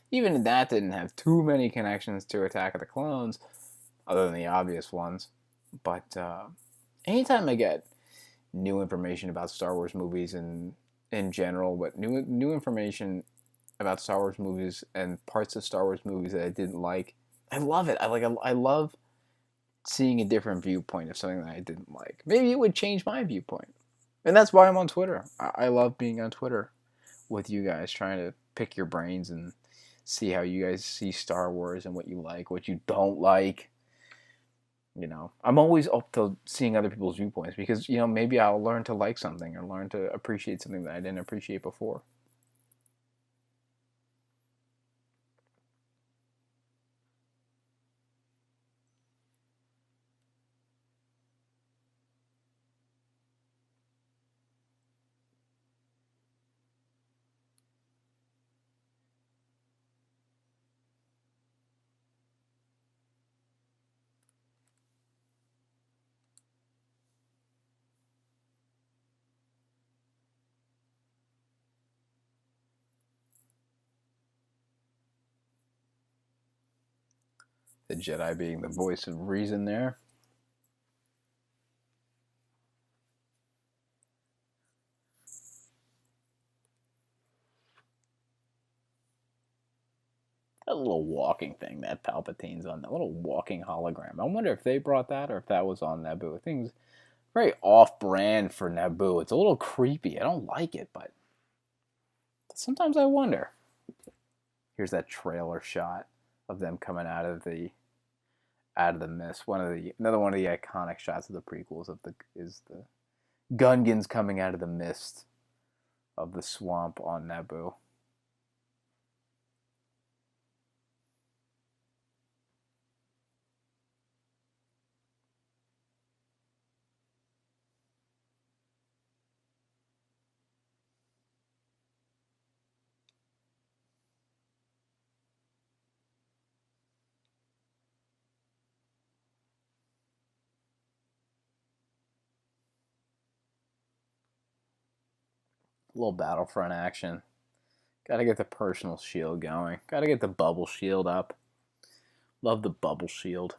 even that didn't have too many connections to Attack of the Clones, other than the obvious ones. But anytime I get new information about Star Wars movies and in general, but new information about Star Wars movies and parts of Star Wars movies that I didn't like, I love it. I love seeing a different viewpoint of something that I didn't like. Maybe it would change my viewpoint. And that's why I'm on Twitter. I love being on Twitter with you guys, trying to pick your brains and see how you guys see Star Wars and what you like, what you don't like. I'm always up to seeing other people's viewpoints because, maybe I'll learn to like something or learn to appreciate something that I didn't appreciate before. The Jedi being the voice of reason there. That little walking thing that Palpatine's on, that little walking hologram. I wonder if they brought that or if that was on Naboo. Things very off-brand for Naboo. It's a little creepy. I don't like it, but sometimes I wonder. Here's that trailer shot of them coming out of the mist. Another one of the iconic shots of the prequels is the Gungans coming out of the mist of the swamp on Naboo. A little Battlefront action. Gotta get the personal shield going. Gotta get the bubble shield up. Love the bubble shield.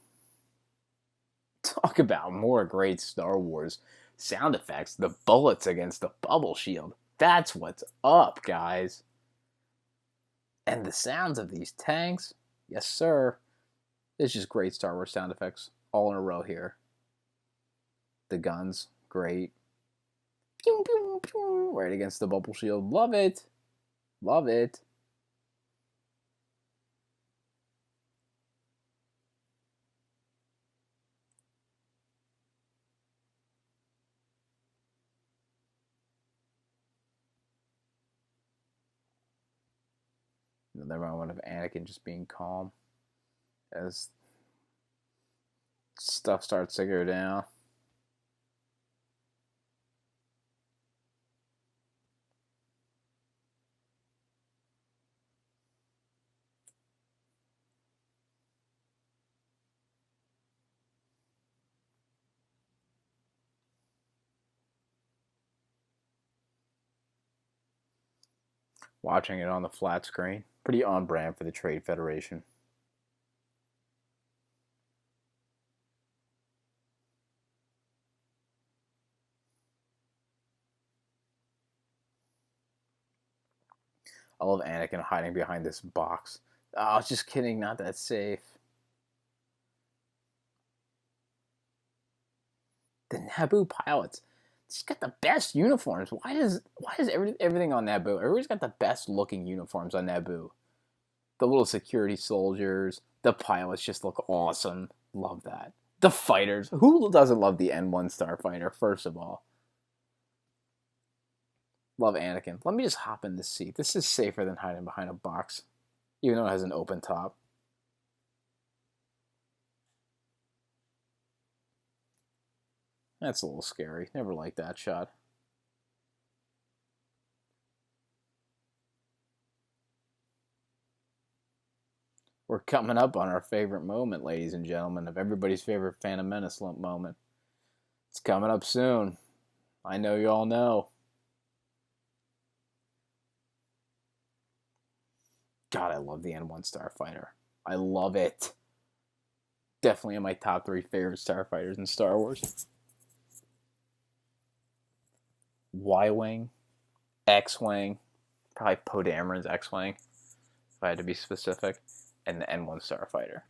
Talk about more great Star Wars sound effects. The bullets against the bubble shield. That's what's up, guys. And the sounds of these tanks. Yes, sir. It's just great Star Wars sound effects all in a row here. The guns, great. Pew, pew, pew, right against the bubble shield. Love it. Love it. Another moment of Anakin just being calm as stuff starts to go down. Watching it on the flat screen. Pretty on brand for the Trade Federation. I love Anakin hiding behind this box. Oh, just kidding, not that safe. The Naboo pilots, just got the best uniforms. Why does everything on Naboo? Everybody's got the best looking uniforms on Naboo. The little security soldiers, the pilots just look awesome. Love that. The fighters. Who doesn't love the N1 starfighter? First of all, love Anakin. Let me just hop in this seat. This is safer than hiding behind a box, even though it has an open top. That's a little scary. Never liked that shot. We're coming up on our favorite moment, ladies and gentlemen, of everybody's favorite Phantom Menace moment. It's coming up soon. I know you all know. God, I love the N1 Starfighter. I love it. Definitely in my top 3 favorite starfighters in Star Wars. Y-Wing, X-Wing, probably Poe Dameron's X-Wing, if I had to be specific, and the N1 Starfighter.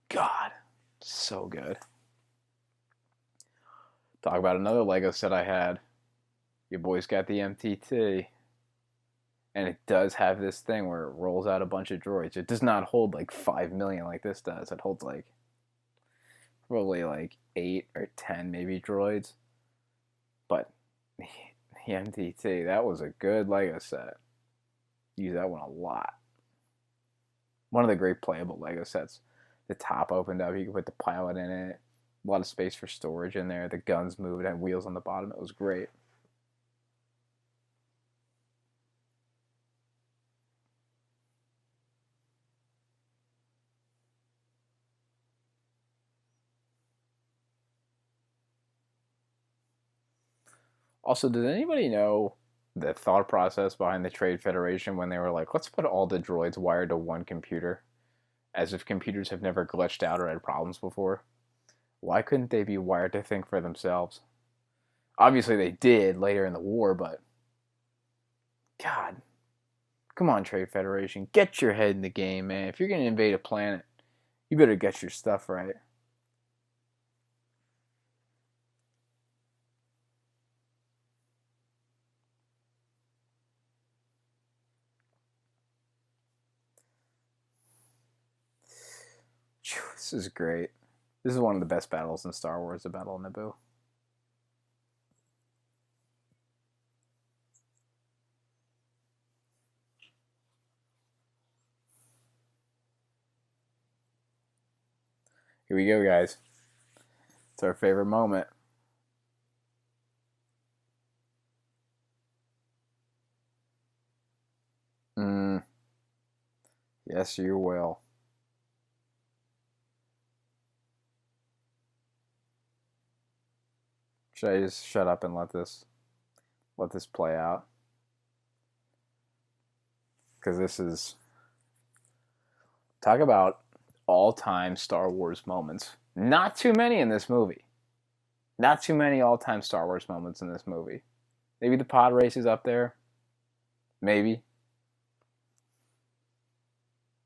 God, so good. Talk about another Lego set I had. Your boy's got the MTT. And it does have this thing where it rolls out a bunch of droids. It does not hold like 5 million like this does. It holds like probably like 8 or 10 maybe droids. But the MTT, that was a good Lego set. Use that one a lot. One of the great playable Lego sets. The top opened up, you could put the pilot in it. A lot of space for storage in there. The guns moved, and wheels on the bottom. It was great. Also, does anybody know the thought process behind the Trade Federation when they were like, let's put all the droids wired to one computer? as if computers have never glitched out or had problems before. Why couldn't they be wired to think for themselves? Obviously they did later in the war, but God, come on, Trade Federation, get your head in the game, man. If you're going to invade a planet, you better get your stuff right. This is great. This is one of the best battles in Star Wars, the Battle of Naboo. Here we go, guys. It's our favorite moment. Yes, you will. Should I just shut up and let this play out? Because this is, talk about all-time Star Wars moments. Not too many in this movie. Not too many all-time Star Wars moments in this movie. Maybe the pod race is up there. Maybe.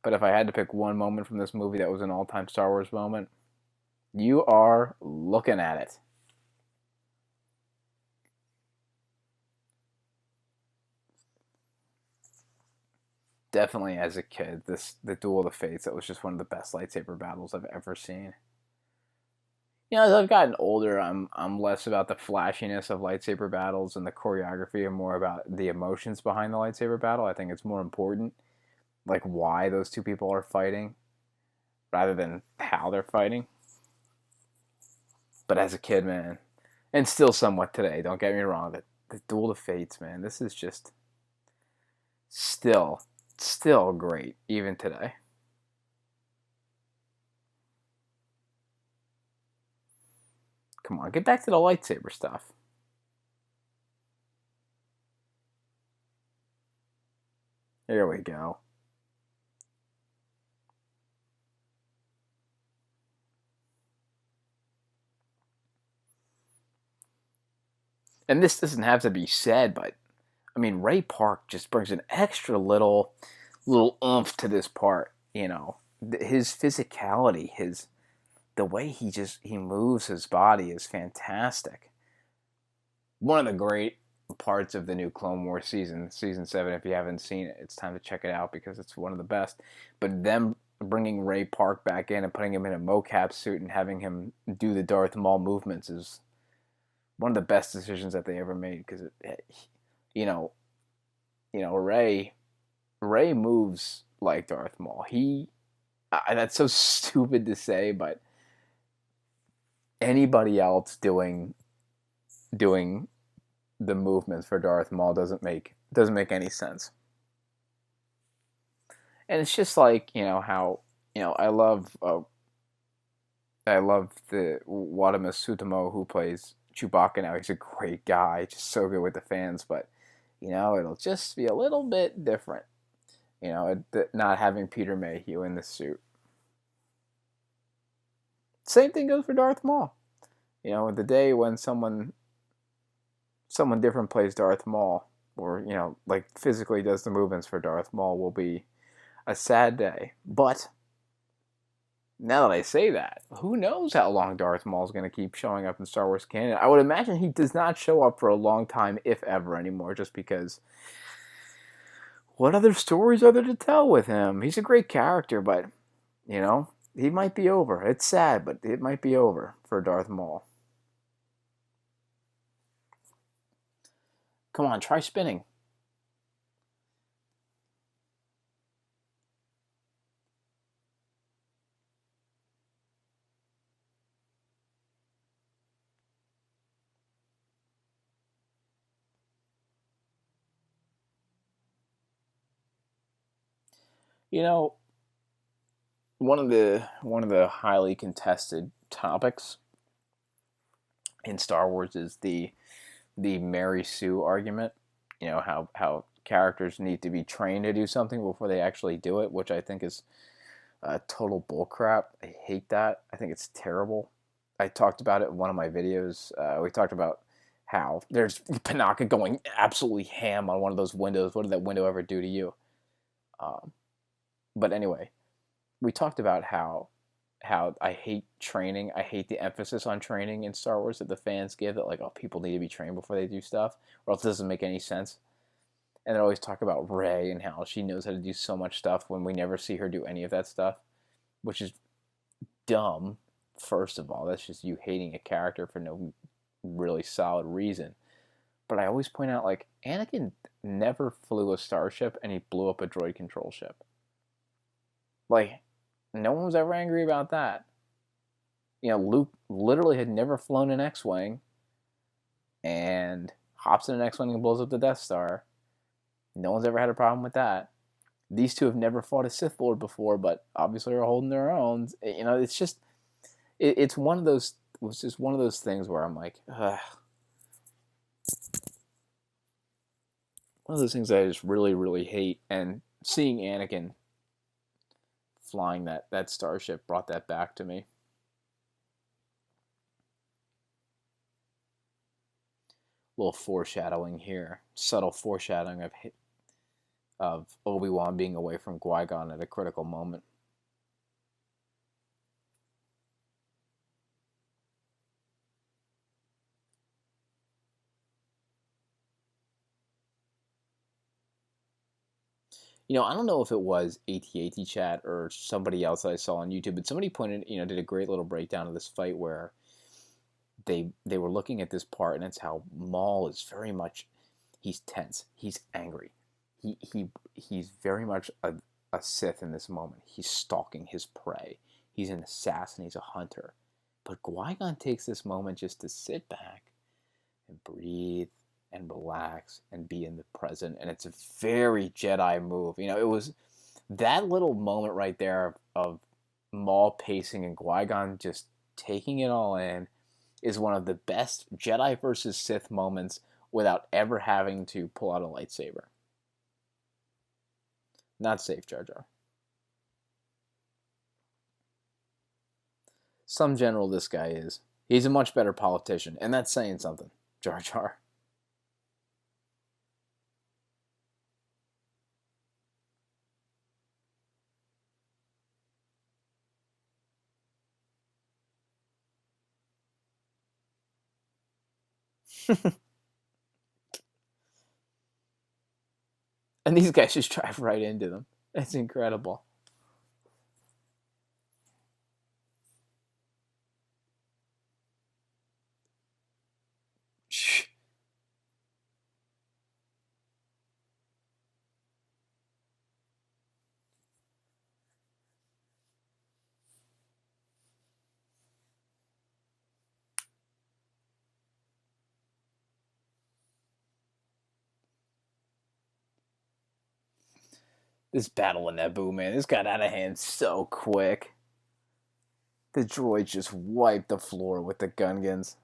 But if I had to pick one moment from this movie that was an all-time Star Wars moment, you are looking at it. Definitely as a kid, the Duel of the Fates, that was just one of the best lightsaber battles I've ever seen. You know, as I've gotten older, I'm less about the flashiness of lightsaber battles and the choreography, and more about the emotions behind the lightsaber battle. I think it's more important, like why those two people are fighting, rather than how they're fighting. But as a kid, man, and still somewhat today, don't get me wrong, the Duel of Fates, man, this is just still great even today. Come on, get back to the lightsaber stuff. Here we go. And this doesn't have to be said, but I mean, Ray Park just brings an extra little oomph to this part. You know, his physicality, his the way he moves his body is fantastic. One of the great parts of the new Clone Wars season 7. If you haven't seen it, it's time to check it out because it's one of the best. But them bringing Ray Park back in and putting him in a mocap suit and having him do the Darth Maul movements is one of the best decisions that they ever made because you know, Ray moves like Darth Maul. That's so stupid to say, but anybody else doing the movements for Darth Maul doesn't make any sense. And it's just like, you know, how, you know, I love the Wadamas Sutamo who plays Chewbacca now. He's a great guy, just so good with the fans, but you know, it'll just be a little bit different. You know, not having Peter Mayhew in the suit. Same thing goes for Darth Maul. You know, the day when someone different plays Darth Maul, or you know, like physically does the movements for Darth Maul, will be a sad day. But now that I say that, who knows how long Darth Maul is going to keep showing up in Star Wars canon? I would imagine he does not show up for a long time, if ever, anymore, just because what other stories are there to tell with him? He's a great character, but, you know, he might be over. It's sad, but it might be over for Darth Maul. Come on, try spinning. You know, one of the highly contested topics in Star Wars is the Mary Sue argument. You know, how characters need to be trained to do something before they actually do it, which I think is Total bullcrap. I hate that. I think it's terrible. I talked about it in one of my videos. We talked about how there's Panaka going absolutely ham on one of those windows. What did that window ever do to you? Um, but anyway, we talked about how I hate training. I hate the emphasis on training in Star Wars that the fans give. That like, oh, people need to be trained before they do stuff, or else it doesn't make any sense. And they always talk about Rey and how she knows how to do so much stuff when we never see her do any of that stuff, which is dumb. First of all, that's just you hating a character for no really solid reason. But I always point out, like, Anakin never flew a starship and he blew up a droid control ship. Like, no one was ever angry about that. You know, Luke literally had never flown an X-Wing and hops in an X-Wing and blows up the Death Star. No one's ever had a problem with that. These two have never fought a Sith Lord before, but obviously are holding their own. You know, it's just, it's one of those, it's just one of those things where I'm like, ugh. One of those things that I just really, really hate. And seeing Anakin flying that starship brought that back to me. A little foreshadowing here, subtle foreshadowing of Obi-Wan being away from Qui-Gon at a critical moment. You know, I don't know if it was AT-AT chat or somebody else that I saw on YouTube, but somebody pointed, you know, did a great little breakdown of this fight where they were looking at this part, and it's how Maul is very much, he's tense, he's angry, he's very much a Sith in this moment. He's stalking his prey. He's an assassin. He's a hunter. But Qui-Gon takes this moment just to sit back and breathe and relax and be in the present. And it's a very Jedi move. You know, it was that little moment right there of Maul pacing and Qui-Gon just taking it all in is one of the best Jedi versus Sith moments without ever having to pull out a lightsaber. Not safe, Jar Jar. Some general this guy is. He's a much better politician, and that's saying something, Jar Jar. And these guys just drive right into them. It's incredible. This battle in Naboo, man, this got out of hand so quick. The droids just wiped the floor with the Gungans.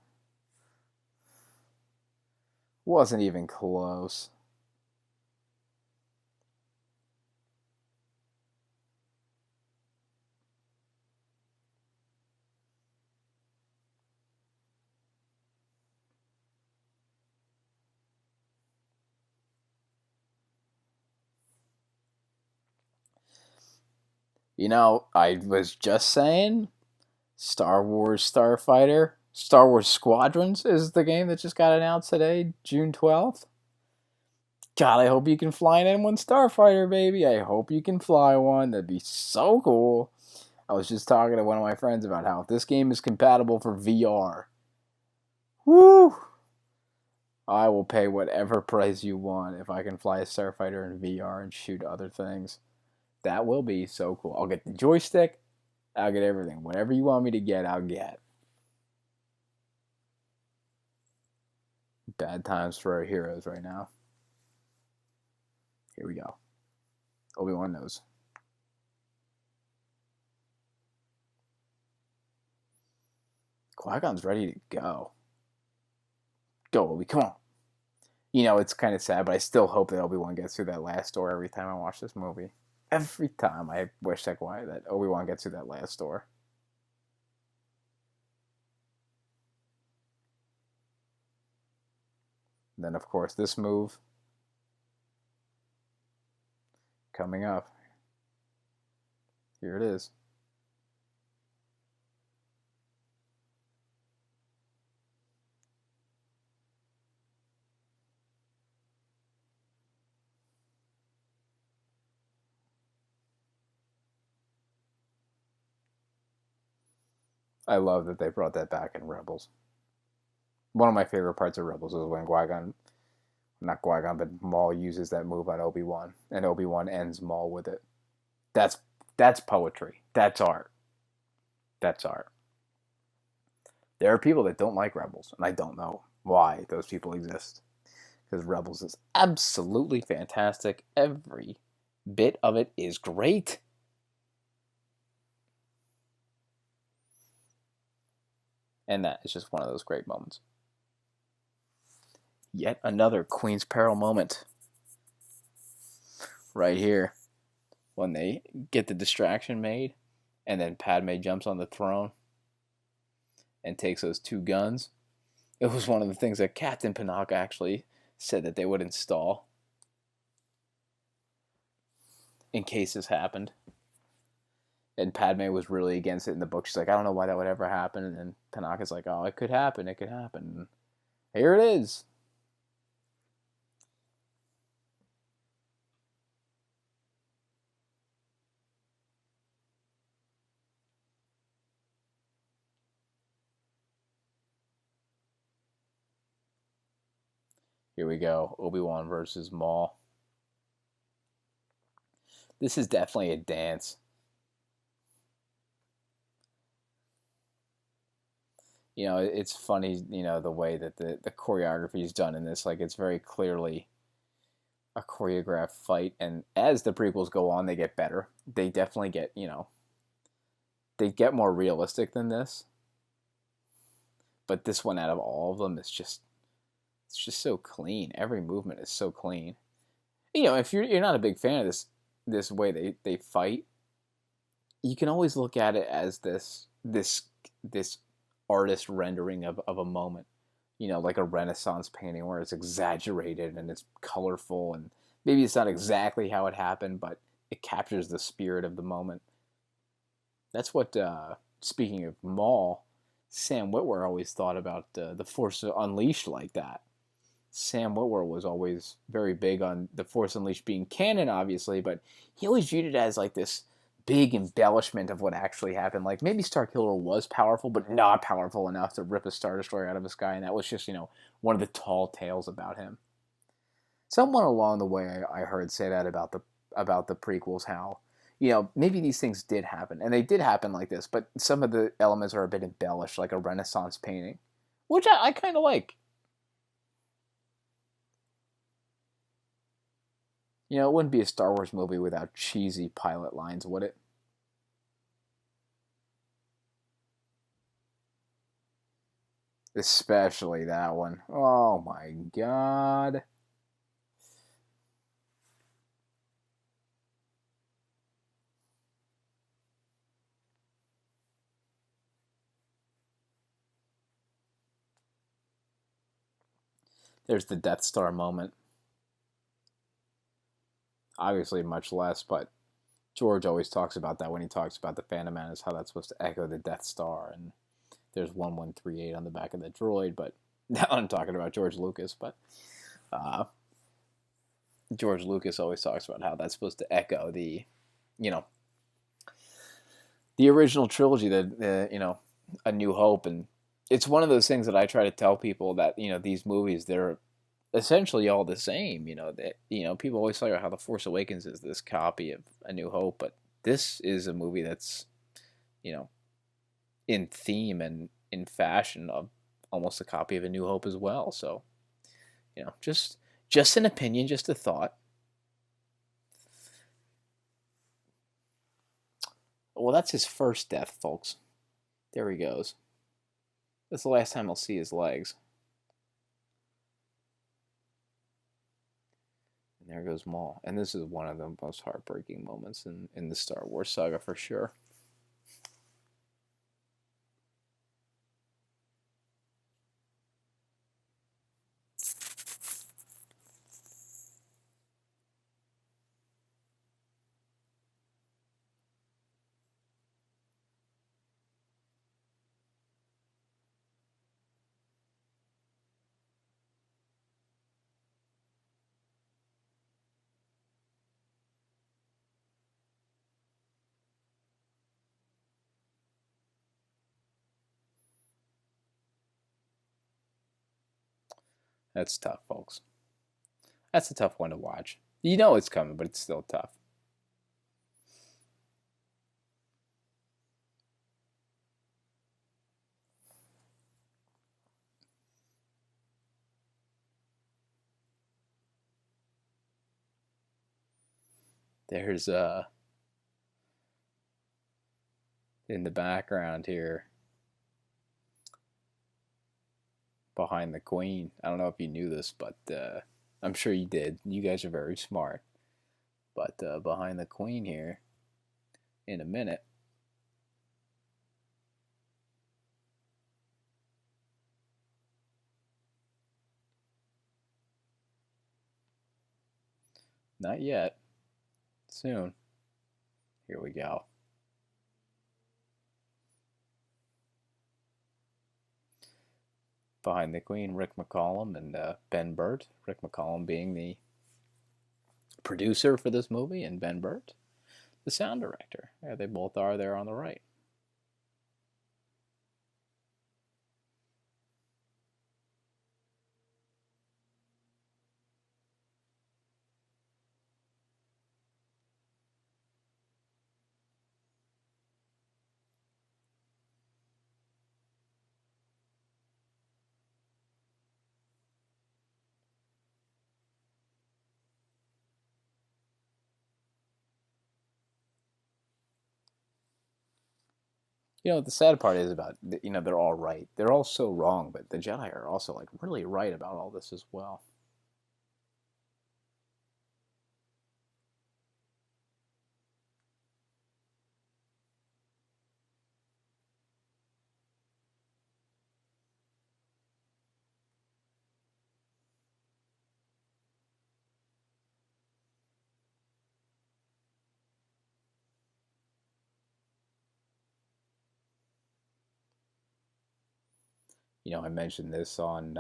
Wasn't even close. You know, I was just saying, Star Wars Starfighter, Star Wars Squadrons is the game that just got announced today, June 12th. God, I hope you can fly an M1 Starfighter, baby. I hope you can fly one. That'd be so cool. I was just talking to one of my friends about how if this game is compatible for VR, woo! I will pay whatever price you want if I can fly a Starfighter in VR and shoot other things. That will be so cool. I'll get the joystick. I'll get everything. Whatever you want me to get, I'll get. Bad times for our heroes right now. Here we go. Obi-Wan knows. Qui-Gon's ready to go. Go, Obi, come on. You know, it's kind of sad, but I still hope that Obi-Wan gets through that last door every time I watch this movie. Every time I wish that Obi-Wan gets through that last door. And then, of course, this move coming up. Here it is. I love that they brought that back in Rebels. One of my favorite parts of Rebels is when not Qui-Gon, but Maul uses that move on Obi-Wan, and Obi-Wan ends Maul with it. That's poetry. That's art. That's art. There are people that don't like Rebels, and I don't know why those people exist. Because Rebels is absolutely fantastic. Every bit of it is great. And that is just one of those great moments. Yet another Queen's Peril moment. Right here. When they get the distraction made, and then Padme jumps on the throne and takes those two guns. It was one of the things that Captain Panaka actually said that they would install in case this happened. And Padme was really against it in the book. She's like, I don't know why that would ever happen. And then Panaka's like, oh, it could happen. It could happen. And here it is. Here we go. Obi-Wan versus Maul. This is definitely a dance. You know, it's funny, you know, the way that the choreography is done in this. Like, it's very clearly a choreographed fight. And as the prequels go on, they get better. They definitely get, you know, they get more realistic than this. But this one, out of all of them, it's just so clean. Every movement is so clean. You know, if you're not a big fan of this way they fight, you can always look at it as this artist rendering of a moment. You know, like a Renaissance painting where it's exaggerated and it's colorful, and maybe it's not exactly how it happened, but it captures the spirit of the moment. That's what, speaking of Maul, Sam Witwer always thought about the Force Unleashed like that. Sam Witwer was always very big on the Force Unleashed being canon, obviously, but he always viewed it as like this big embellishment of what actually happened. Like, maybe Starkiller was powerful, but not powerful enough to rip a Star Destroyer out of the sky, and that was just, you know, one of the tall tales about him. Someone along the way I heard say that about the prequels, how, you know, maybe these things did happen, and they did happen like this, but some of the elements are a bit embellished, like a Renaissance painting, which I kind of like. You know, it wouldn't be a Star Wars movie without cheesy pilot lines, would it? Especially that one. Oh my god. There's the Death Star moment. Obviously, much less, but George always talks about that when he talks about the Phantom Menace, how that's supposed to echo the Death Star, and there's 1138 on the back of the droid, but now I'm talking about George Lucas, but uh, George Lucas always talks about how that's supposed to echo you know, the original trilogy, you know, A New Hope, and it's one of those things that I try to tell people that, you know, these movies, they're essentially all the same. You know that, you know, people always talk about how The Force Awakens is this copy of A New Hope, but this is a movie that's, you know, in theme and in fashion of almost a copy of A New Hope as well. So, you know, just an opinion, just a thought. Well, that's his first death, folks. There he goes. That's the last time I'll see his legs. There goes Maul. And this is one of the most heartbreaking moments in the Star Wars saga for sure. That's tough, folks. That's a tough one to watch. You know it's coming, but it's still tough. There's in the background here behind the Queen. I don't know if you knew this, but I'm sure you did. You guys are very smart. But behind the Queen here, in a minute, not yet, soon. Here we go. Behind the Queen, Rick McCallum and Ben Burtt. Rick McCallum being the producer for this movie, and Ben Burtt, the sound director. Yeah, they both are there on the right. You know what the sad part is about, they're all right. They're all so wrong, but the Jedi are also like really right about all this as well. I mentioned this on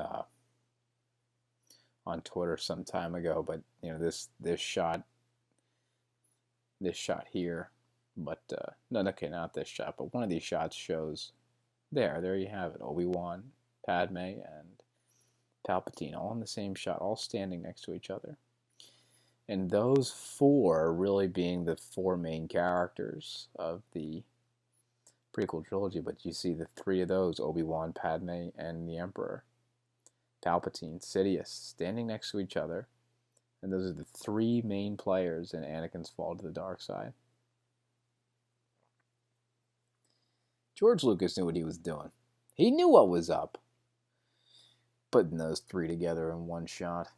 Twitter some time ago, but this shot here, but no, okay, not this shot, but one of these shots shows there you have it, Obi-Wan, Padme, and Palpatine all in the same shot, all standing next to each other. And those four really being the four main characters of the prequel trilogy, but you see the three of those, Obi-Wan, Padme, and the Emperor, Palpatine, Sidious, standing next to each other. And those are the three main players in Anakin's fall to the dark side. George Lucas knew what he was doing. He knew what was up. Putting those three together in one shot.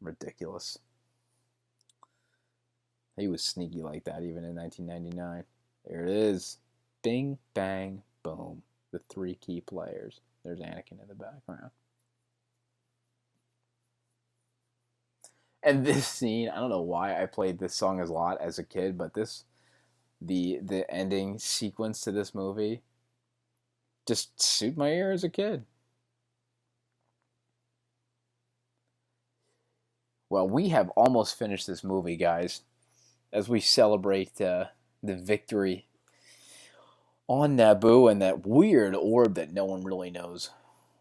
Ridiculous. He was sneaky like that even in 1999. There it is. Bing, bang, boom. The three key players. There's Anakin in the background. And this scene, I don't know why I played this song a lot as a kid, but the ending sequence to this movie just suit my ear as a kid. Well, we have almost finished this movie, guys, as we celebrate the victory on Naboo and that weird orb that no one really knows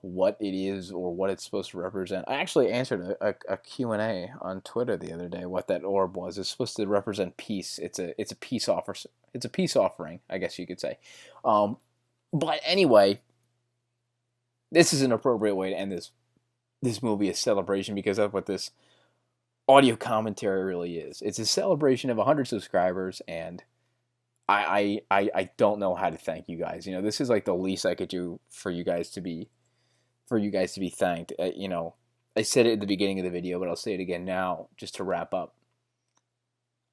what it is or what it's supposed to represent. I actually answered a Q&A on Twitter the other day what that orb was. It's supposed to represent peace. It's a peace offer. It's a peace offering, I guess you could say. But anyway, this is an appropriate way to end this movie, a celebration, because that's what this audio commentary really is. It's a celebration of 100 subscribers, and I don't know how to thank you guys. This is like the least I could do for you guys to be thanked. I said it at the beginning of the video, but I'll say it again now just to wrap up.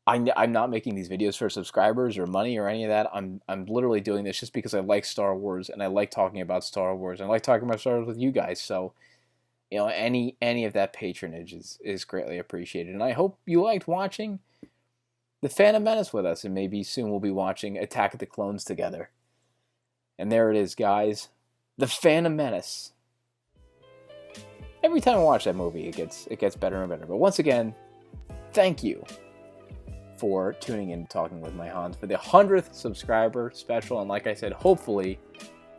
I'm not making these videos for subscribers or money or any of that. I'm literally doing this just because I like Star Wars and I like talking about Star Wars and I like talking about Star Wars with you guys. So, you know, any of that patronage is greatly appreciated. And I hope you liked watching The Phantom Menace with us, and maybe soon we'll be watching Attack of the Clones together. And there it is, guys. The Phantom Menace. Every time I watch that movie, it gets better and better. But once again, thank you for tuning in and talking with my Hans for the 100th subscriber special. And like I said, hopefully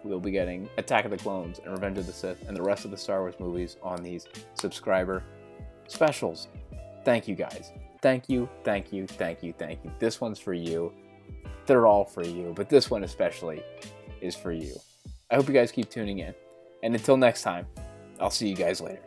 we'll be getting Attack of the Clones and Revenge of the Sith and the rest of the Star Wars movies on these subscriber specials. Thank you, guys. Thank you, thank you, thank you, thank you. This one's for you. They're all for you, but this one especially is for you. I hope you guys keep tuning in. And until next time, I'll see you guys later.